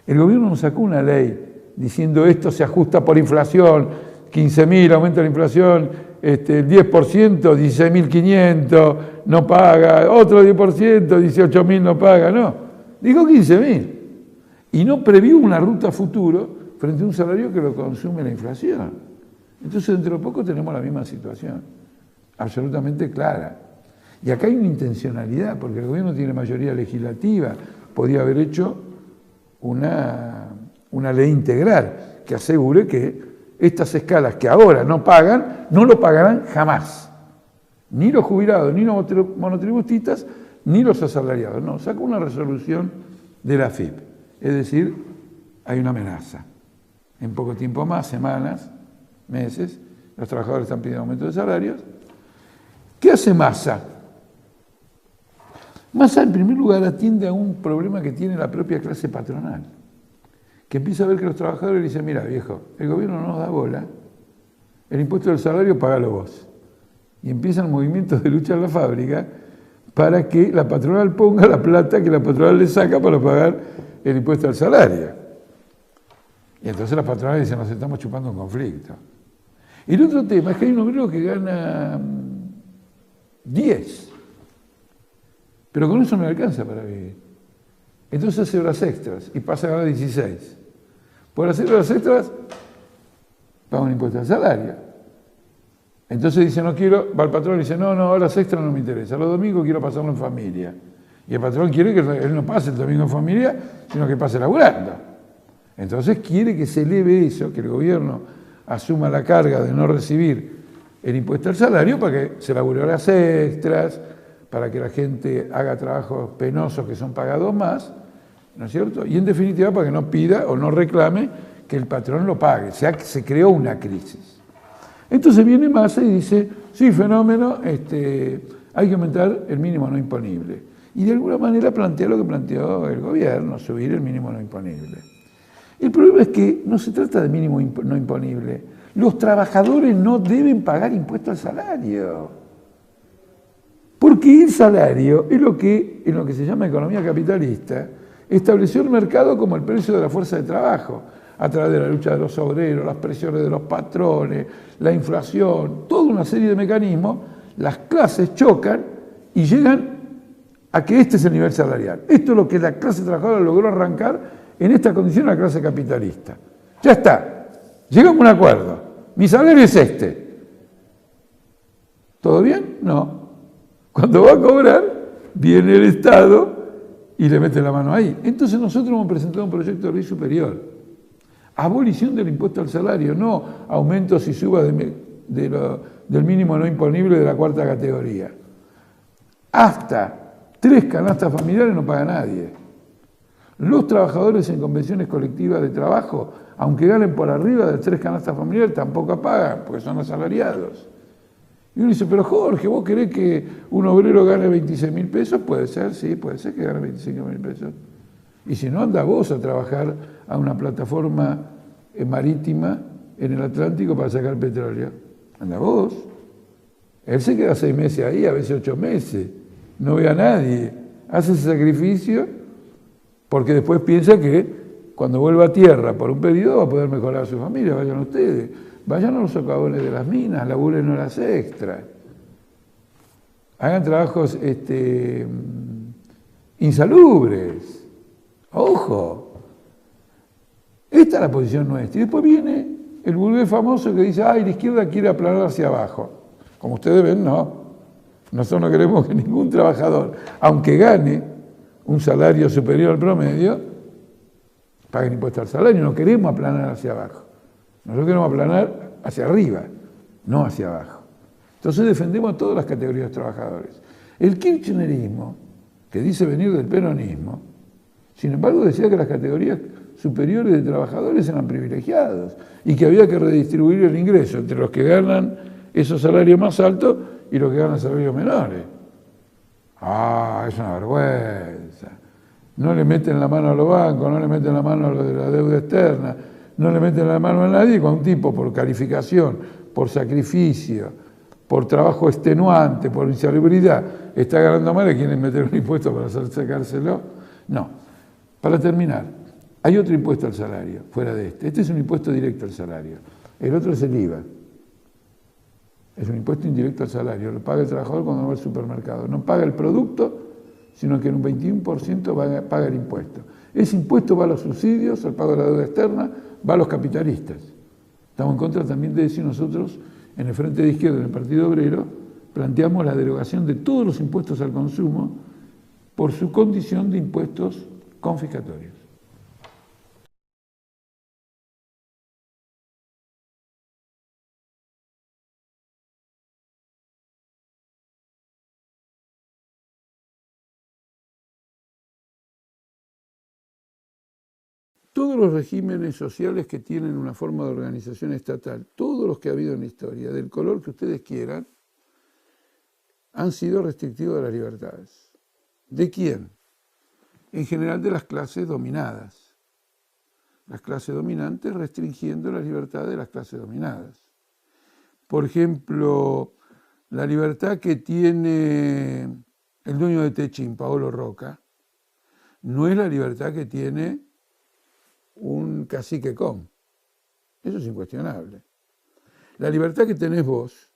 El gobierno nos sacó una ley diciendo esto se ajusta por inflación, 15.000 aumenta la inflación, el 10%, 16.500 no paga, otro 10%, 18.000 no paga, no. Dijo 15.000. Y no previó una ruta futuro frente a un salario que lo consume la inflación. Entonces, dentro de poco tenemos la misma situación, absolutamente clara. Y acá hay una intencionalidad, porque el gobierno tiene mayoría legislativa, podía haber hecho una ley integral que asegure que estas escalas que ahora no pagan, no lo pagarán jamás. Ni los jubilados, ni los monotributistas, ni los asalariados. No, sacó una resolución de la AFIP. Es decir, hay una amenaza. En poco tiempo más, semanas, meses, los trabajadores están pidiendo aumento de salarios. ¿Qué hace Massa? Massa, en primer lugar, atiende a un problema que tiene la propia clase patronal, que empieza a ver que los trabajadores le dicen, mira, viejo, el gobierno no nos da bola, el impuesto del salario pagalo vos. Y empiezan movimientos de lucha en la fábrica para que la patronal ponga la plata que la patronal le saca para pagar el impuesto al salario. Y entonces las patronales dicen, nos estamos chupando un conflicto. Y el otro tema es que hay un obrero que gana 10, pero con eso no le alcanza para vivir. Entonces hace horas extras y pasa a ganar 16. Por hacer horas extras, paga un impuesto al salario. Entonces dice, no quiero, va el patrón y dice, no, horas extras no me interesa, los domingos quiero pasarlo en familia. Y el patrón quiere que él no pase el domingo en familia, sino que pase laburando. Entonces quiere que se eleve eso, que el gobierno asuma la carga de no recibir el impuesto al salario para que se labure horas extras, para que la gente haga trabajos penosos que son pagados más, ¿no es cierto? Y en definitiva para que no pida o no reclame que el patrón lo pague. O sea, que se creó una crisis. Entonces viene Massa y dice, sí, fenómeno, hay que aumentar el mínimo no imponible. Y de alguna manera plantea lo que planteó el gobierno, subir el mínimo no imponible. El problema es que no se trata de mínimo no imponible. Los trabajadores no deben pagar impuesto al salario. Porque el salario es lo que, en lo que se llama economía capitalista, estableció el mercado como el precio de la fuerza de trabajo, a través de la lucha de los obreros, las presiones de los patrones, la inflación, toda una serie de mecanismos, las clases chocan y llegan a que este es el nivel salarial. Esto es lo que la clase trabajadora logró arrancar en esta condición la clase capitalista. Ya está, llegamos a un acuerdo, mi salario es este. ¿Todo bien? No. Cuando va a cobrar, viene el Estado y le meten la mano ahí. Entonces nosotros hemos presentado un proyecto de ley superior. Abolición del impuesto al salario, no aumentos y subas del mínimo no imponible de la cuarta categoría. Hasta 3 canastas familiares no paga nadie. Los trabajadores en convenciones colectivas de trabajo, aunque ganen por arriba de 3 canastas familiares, tampoco pagan, porque son asalariados. Y uno dice, pero Jorge, ¿vos querés que un obrero gane 26.000 pesos? Puede ser, sí, puede ser que gane 25.000 pesos. Y si no, anda vos a trabajar a una plataforma marítima en el Atlántico para sacar petróleo. Anda vos. Él se queda 6 meses ahí, a veces 8 meses. No ve a nadie. Hace ese sacrificio porque después piensa que cuando vuelva a tierra por un periodo va a poder mejorar a su familia. Vayan ustedes. Vayan a los socavones de las minas, laburen horas extras. Hagan trabajos insalubres. Ojo, esta es la posición nuestra. Y después viene el burgués famoso que dice, ay, la izquierda quiere aplanar hacia abajo. Como ustedes ven, no. Nosotros no queremos que ningún trabajador, aunque gane un salario superior al promedio, pague impuesto al salario. No queremos aplanar hacia abajo. Nosotros queremos aplanar hacia arriba, no hacia abajo. Entonces defendemos a todas las categorías de trabajadores. El kirchnerismo, que dice venir del peronismo, sin embargo, decía que las categorías superiores de trabajadores eran privilegiados y que había que redistribuir el ingreso entre los que ganan esos salarios más altos y los que ganan salarios menores. Ah, es una vergüenza. No le meten la mano a los bancos, no le meten la mano a los de la deuda externa, no le meten la mano a nadie cuando un tipo por calificación, por sacrificio, por trabajo extenuante, por insalubridad, está ganando mal y quieren meter un impuesto para sacárselo. No. Para terminar, hay otro impuesto al salario, fuera de este. Este es un impuesto directo al salario. El otro es el IVA. Es un impuesto indirecto al salario. Lo paga el trabajador cuando va al supermercado. No paga el producto, sino que en un 21% paga el impuesto. Ese impuesto va a los subsidios, al pago de la deuda externa, va a los capitalistas. Estamos en contra también de decir nosotros, en el Frente de Izquierda, en el Partido Obrero, planteamos la derogación de todos los impuestos al consumo por su condición de impuestos confiscatorios. Todos los regímenes sociales que tienen una forma de organización estatal, todos los que ha habido en la historia, del color que ustedes quieran, han sido restrictivos de las libertades. ¿De quién? En general de las clases dominadas. Las clases dominantes restringiendo la libertad de las clases dominadas. Por ejemplo, la libertad que tiene el dueño de Techín, Paolo Roca, no es la libertad que tiene un cacique com. Eso es incuestionable. La libertad que tenés vos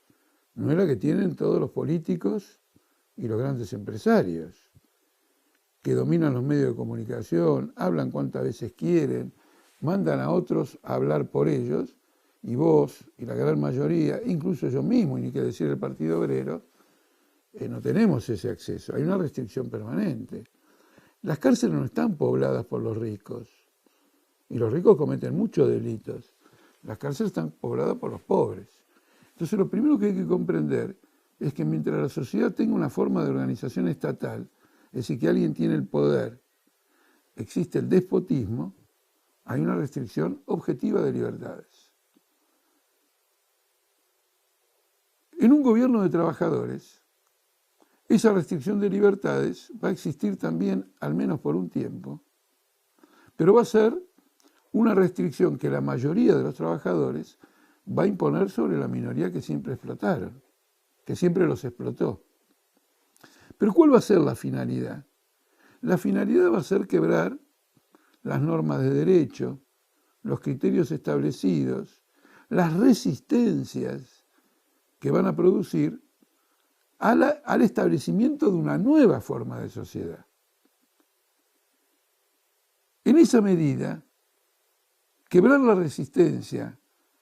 no es la que tienen todos los políticos y los grandes empresarios, que dominan los medios de comunicación, hablan cuantas veces quieren, mandan a otros a hablar por ellos, y vos, y la gran mayoría, incluso yo mismo, y ni que decir el Partido Obrero, no tenemos ese acceso. Hay una restricción permanente. Las cárceles no están pobladas por los ricos, y los ricos cometen muchos delitos. Las cárceles están pobladas por los pobres. Entonces, lo primero que hay que comprender es que mientras la sociedad tenga una forma de organización estatal, es decir, que alguien tiene el poder, existe el despotismo, hay una restricción objetiva de libertades. En un gobierno de trabajadores, esa restricción de libertades va a existir también, al menos por un tiempo, pero va a ser una restricción que la mayoría de los trabajadores va a imponer sobre la minoría que siempre explotaron, que siempre los explotó. Pero ¿cuál va a ser la finalidad? La finalidad va a ser quebrar las normas de derecho, los criterios establecidos, las resistencias que van a producir al establecimiento de una nueva forma de sociedad. En esa medida, quebrar la resistencia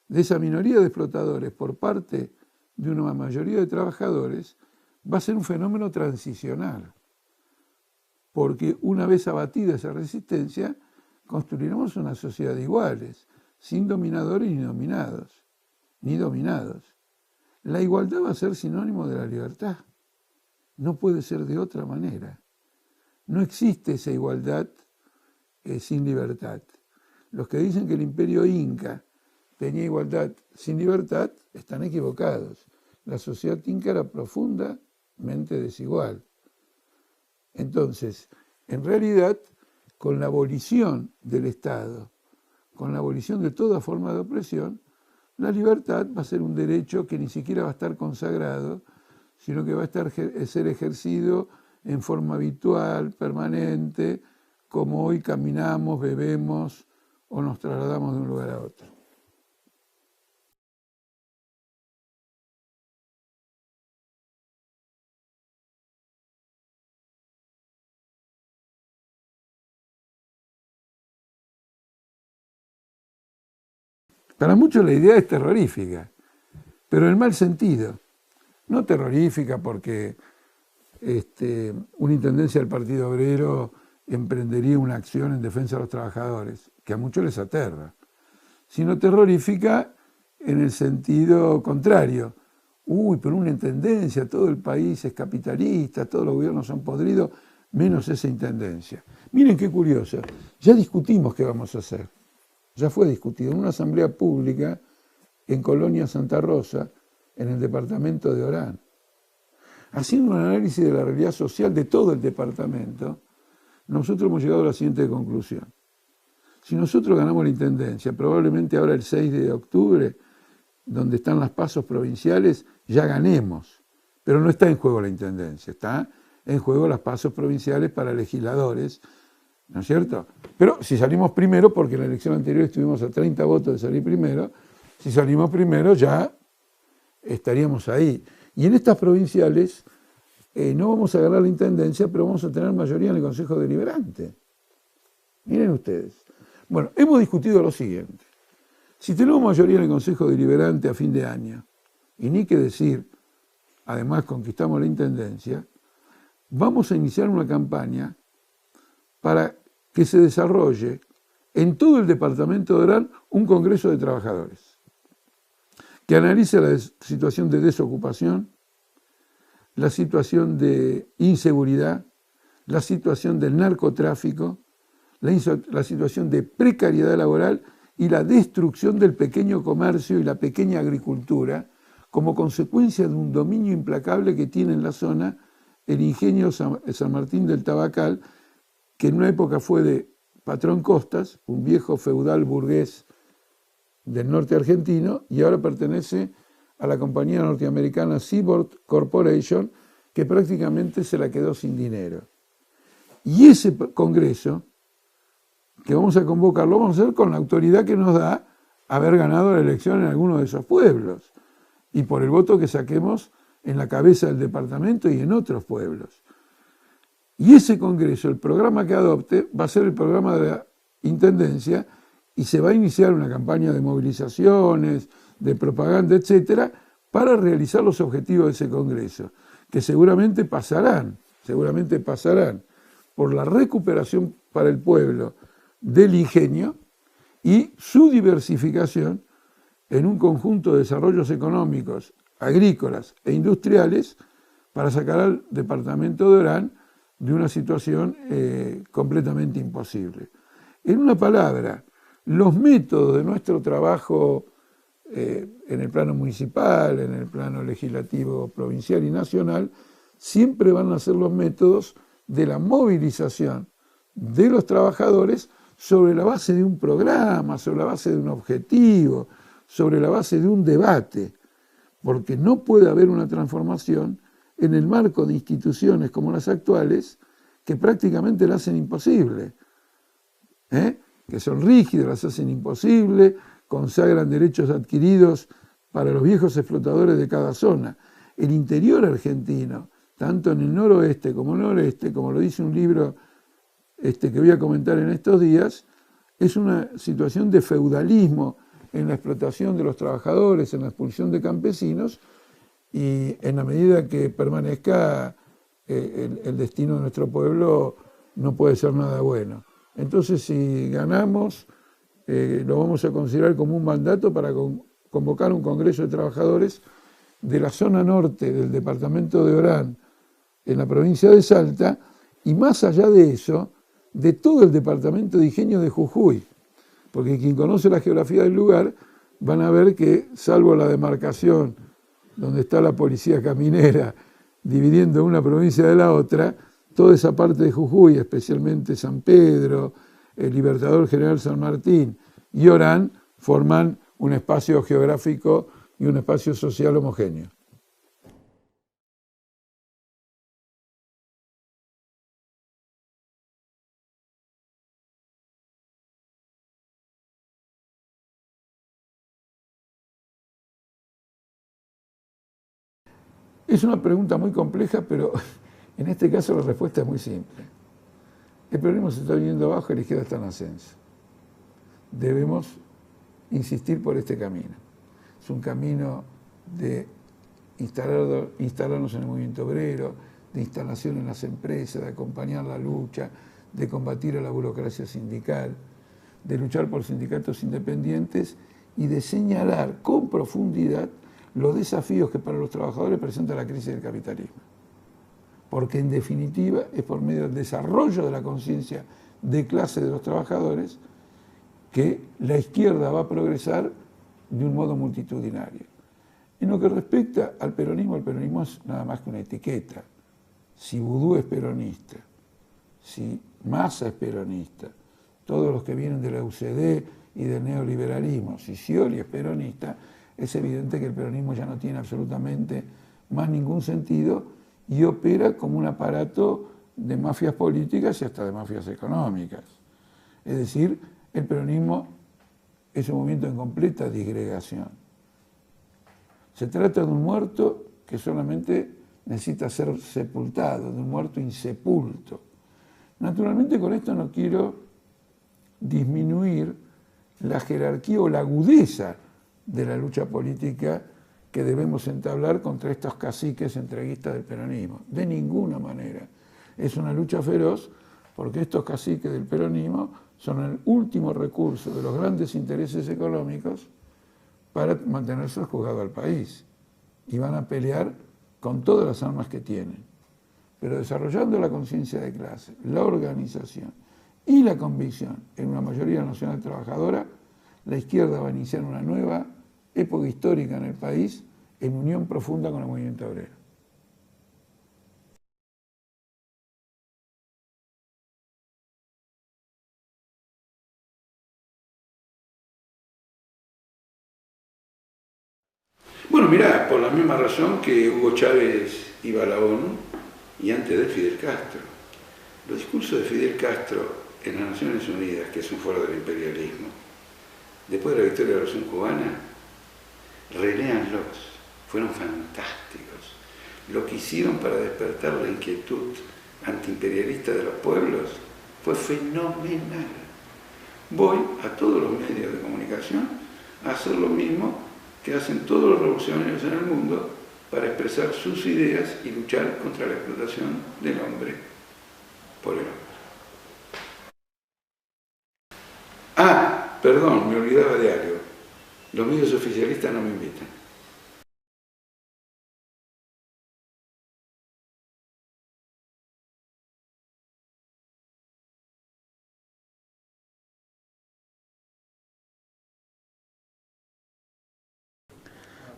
de esa minoría de explotadores por parte de una mayoría de trabajadores va a ser un fenómeno transicional. porque una vez abatida esa resistencia, construiremos una sociedad de iguales, sin dominadores ni dominados. La igualdad va a ser sinónimo de la libertad. No puede ser de otra manera. No existe esa igualdad sin libertad. Los que dicen que el imperio inca tenía igualdad sin libertad están equivocados. La sociedad inca era profundamente desigual. Entonces, en realidad, con la abolición del Estado, con la abolición de toda forma de opresión, la libertad va a ser un derecho que ni siquiera va a estar consagrado, sino que va a ser ejercido en forma habitual, permanente, como hoy caminamos, bebemos o nos trasladamos de un lugar a otro. Para muchos la idea es terrorífica, pero en el mal sentido. No terrorífica porque una intendencia del Partido Obrero emprendería una acción en defensa de los trabajadores, que a muchos les aterra, sino terrorífica en el sentido contrario. Uy, pero una intendencia, todo el país es capitalista, todos los gobiernos son podridos, menos esa intendencia. Miren qué curioso, ya discutimos qué vamos a hacer. Ya fue discutido en una asamblea pública en Colonia Santa Rosa, en el departamento de Orán. Haciendo un análisis de la realidad social de todo el departamento, nosotros hemos llegado a la siguiente conclusión. Si nosotros ganamos la intendencia, probablemente ahora el 6 de octubre, donde están las pasos provinciales, ya ganemos. Pero no está en juego la intendencia, está en juego las pasos provinciales para legisladores, ¿no es cierto? Pero si salimos primero, porque en la elección anterior estuvimos a 30 votos de salir primero, si salimos primero ya estaríamos ahí. Y en estas provinciales no vamos a ganar la intendencia, pero vamos a tener mayoría en el Consejo Deliberante. Miren ustedes. Bueno, hemos discutido lo siguiente. Si tenemos mayoría en el Consejo Deliberante a fin de año, y ni que decir, además conquistamos la intendencia, vamos a iniciar una campaña para que se desarrolle en todo el departamento de Orán un congreso de trabajadores que analice la situación de desocupación, la situación de inseguridad, la situación del narcotráfico, la situación de precariedad laboral y la destrucción del pequeño comercio y la pequeña agricultura como consecuencia de un dominio implacable que tiene en la zona el ingenio San Martín del Tabacal, que en una época fue de Patrón Costas, un viejo feudal burgués del norte argentino, y ahora pertenece a la compañía norteamericana Seaboard Corporation, que prácticamente se la quedó sin dinero. Y ese congreso, que vamos a convocar, lo vamos a hacer con la autoridad que nos da haber ganado la elección en alguno de esos pueblos, y por el voto que saquemos en la cabeza del departamento y en otros pueblos. Y ese congreso, el programa que adopte, va a ser el programa de la intendencia y se va a iniciar una campaña de movilizaciones, de propaganda, etcétera, para realizar los objetivos de ese congreso, que seguramente pasarán por la recuperación para el pueblo del ingenio y su diversificación en un conjunto de desarrollos económicos, agrícolas e industriales para sacar al departamento de Orán de una situación completamente imposible. En una palabra, los métodos de nuestro trabajo en el plano municipal, en el plano legislativo provincial y nacional, siempre van a ser los métodos de la movilización de los trabajadores sobre la base de un programa, sobre la base de un objetivo, sobre la base de un debate, porque no puede haber una transformación en el marco de instituciones como las actuales que prácticamente la hacen imposible, que son rígidas, las hacen imposible, consagran derechos adquiridos para los viejos explotadores de cada zona. El interior argentino, tanto en el noroeste como en el noreste, como lo dice un libro que voy a comentar en estos días, es una situación de feudalismo en la explotación de los trabajadores, en la expulsión de campesinos, y en la medida que permanezca el destino de nuestro pueblo no puede ser nada bueno. Entonces, si ganamos, lo vamos a considerar como un mandato para convocar un Congreso de Trabajadores de la zona norte del departamento de Orán, en la provincia de Salta, y más allá de eso, de todo el departamento de Ingenio de Jujuy. Porque quien conoce la geografía del lugar, van a ver que, salvo la demarcación donde está la policía caminera, dividiendo una provincia de la otra, toda esa parte de Jujuy, especialmente San Pedro, el Libertador General San Martín y Orán, forman un espacio geográfico y un espacio social homogéneo. Es una pregunta muy compleja, pero en este caso la respuesta es muy simple. El peronismo se está viniendo abajo y la izquierda está en ascenso. Debemos insistir por este camino. Es un camino de instalarnos en el movimiento obrero, de instalación en las empresas, de acompañar la lucha, de combatir a la burocracia sindical, de luchar por sindicatos independientes y de señalar con profundidad los desafíos que para los trabajadores presenta la crisis del capitalismo. Porque en definitiva es por medio del desarrollo de la conciencia de clase de los trabajadores que la izquierda va a progresar de un modo multitudinario. En lo que respecta al peronismo, el peronismo es nada más que una etiqueta. Si Vudú es peronista, si Massa es peronista, todos los que vienen de la UCD y del neoliberalismo, si Scioli es peronista, es evidente que el peronismo ya no tiene absolutamente más ningún sentido y opera como un aparato de mafias políticas y hasta de mafias económicas. Es decir, el peronismo es un movimiento en completa disgregación. Se trata de un muerto que solamente necesita ser sepultado, de un muerto insepulto. Naturalmente con esto no quiero disminuir la jerarquía o la agudeza de la lucha política que debemos entablar contra estos caciques entreguistas del peronismo. De ninguna manera. Es una lucha feroz porque estos caciques del peronismo son el último recurso de los grandes intereses económicos para mantenerse juzgado al país. Y van a pelear con todas las armas que tienen. Pero desarrollando la conciencia de clase, la organización y la convicción en una mayoría nacional trabajadora, la izquierda va a iniciar una nueva época histórica en el país en unión profunda con el movimiento obrero. Bueno, mirá, por la misma razón que Hugo Chávez iba a la ONU y antes de Fidel Castro. Los discursos de Fidel Castro en las Naciones Unidas, que es un foro del imperialismo, después de la victoria de la Revolución Cubana, reléanlos, fueron fantásticos. Lo que hicieron para despertar la inquietud antiimperialista de los pueblos fue fenomenal. Voy a todos los medios de comunicación a hacer lo mismo que hacen todos los revolucionarios en el mundo para expresar sus ideas y luchar contra la explotación del hombre por el hombre. Ah, perdón, me olvidaba de algo. Los medios oficialistas no me invitan.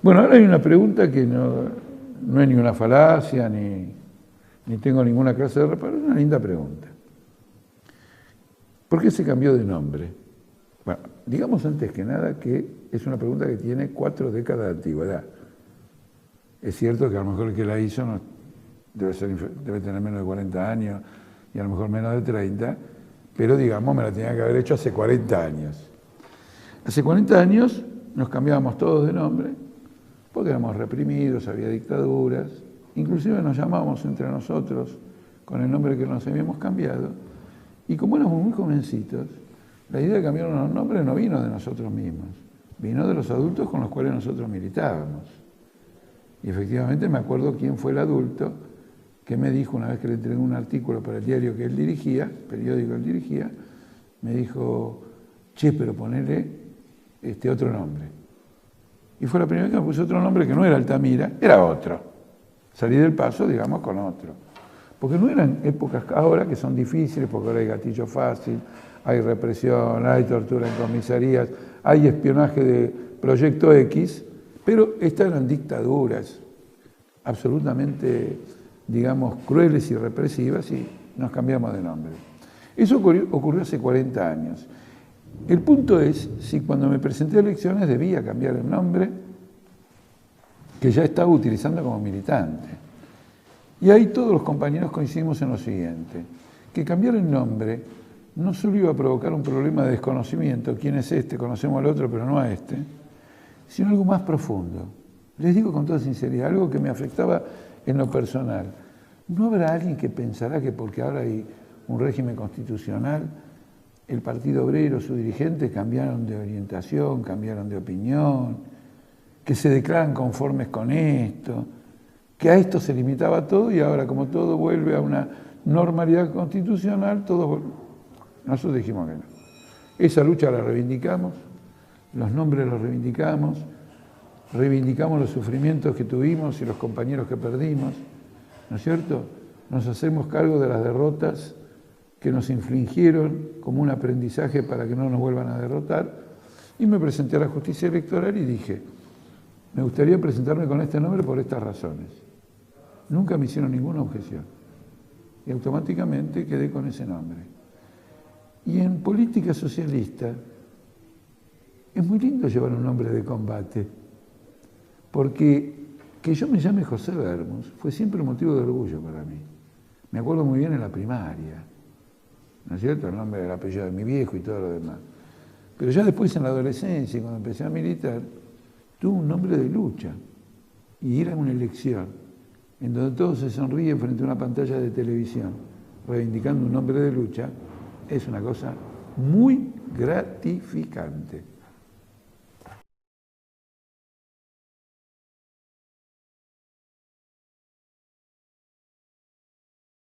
Bueno, ahora hay una pregunta que no es ni una falacia, ni tengo ninguna clase de reparo, es una linda pregunta. ¿Por qué se cambió de nombre? Bueno, digamos antes que nada que es una pregunta que tiene 4 décadas de antigüedad. Es cierto que a lo mejor el que la hizo debe tener menos de 40 años y a lo mejor menos de 30, pero digamos me la tenía que haber hecho hace 40 años. Hace 40 años nos cambiábamos todos de nombre, porque éramos reprimidos, había dictaduras, inclusive nos llamábamos entre nosotros con el nombre que nos habíamos cambiado, y como éramos muy jovencitos, la idea de cambiarnos los nombres no vino de nosotros mismos, vino de los adultos con los cuales nosotros militábamos. Y efectivamente me acuerdo quién fue el adulto que me dijo, una vez que le entregué un artículo para el diario que él dirigía, periódico que él dirigía, me dijo, che, pero ponele otro nombre. Y fue la primera vez que me puse otro nombre que no era Altamira, era otro. Salí del paso, digamos, con otro. Porque no eran épocas ahora que son difíciles, porque ahora hay gatillo fácil, hay represión, hay tortura en comisarías, hay espionaje de Proyecto X, pero estas eran dictaduras absolutamente, digamos, crueles y represivas y nos cambiamos de nombre. Eso ocurrió hace 40 años. El punto es si cuando me presenté a elecciones debía cambiar el nombre que ya estaba utilizando como militante. Y ahí todos los compañeros coincidimos en lo siguiente, que cambiar el nombre no solo iba a provocar un problema de desconocimiento, quién es este, conocemos al otro pero no a este, sino algo más profundo. Les digo con toda sinceridad, algo que me afectaba en lo personal. ¿No habrá alguien que pensará que porque ahora hay un régimen constitucional, el Partido Obrero, sus dirigentes cambiaron de orientación, cambiaron de opinión, que se declaran conformes con esto, que a esto se limitaba todo y ahora como todo vuelve a una normalidad constitucional, todo vuelve? Nosotros dijimos que no. Esa lucha la reivindicamos, los nombres los reivindicamos los sufrimientos que tuvimos y los compañeros que perdimos, ¿no es cierto? Nos hacemos cargo de las derrotas que nos infligieron como un aprendizaje para que no nos vuelvan a derrotar, y me presenté a la justicia electoral y dije, me gustaría presentarme con este nombre por estas razones. Nunca me hicieron ninguna objeción y automáticamente quedé con ese nombre. Y en política socialista es muy lindo llevar un nombre de combate, porque que yo me llame José Bermúdez fue siempre un motivo de orgullo para mí. Me acuerdo muy bien en la primaria, ¿no es cierto? El nombre del apellido de mi viejo y todo lo demás. Pero ya después en la adolescencia, cuando empecé a militar, tuve un nombre de lucha. Y ir a una elección, en donde todos se sonríen frente a una pantalla de televisión, reivindicando un nombre de lucha, es una cosa muy gratificante.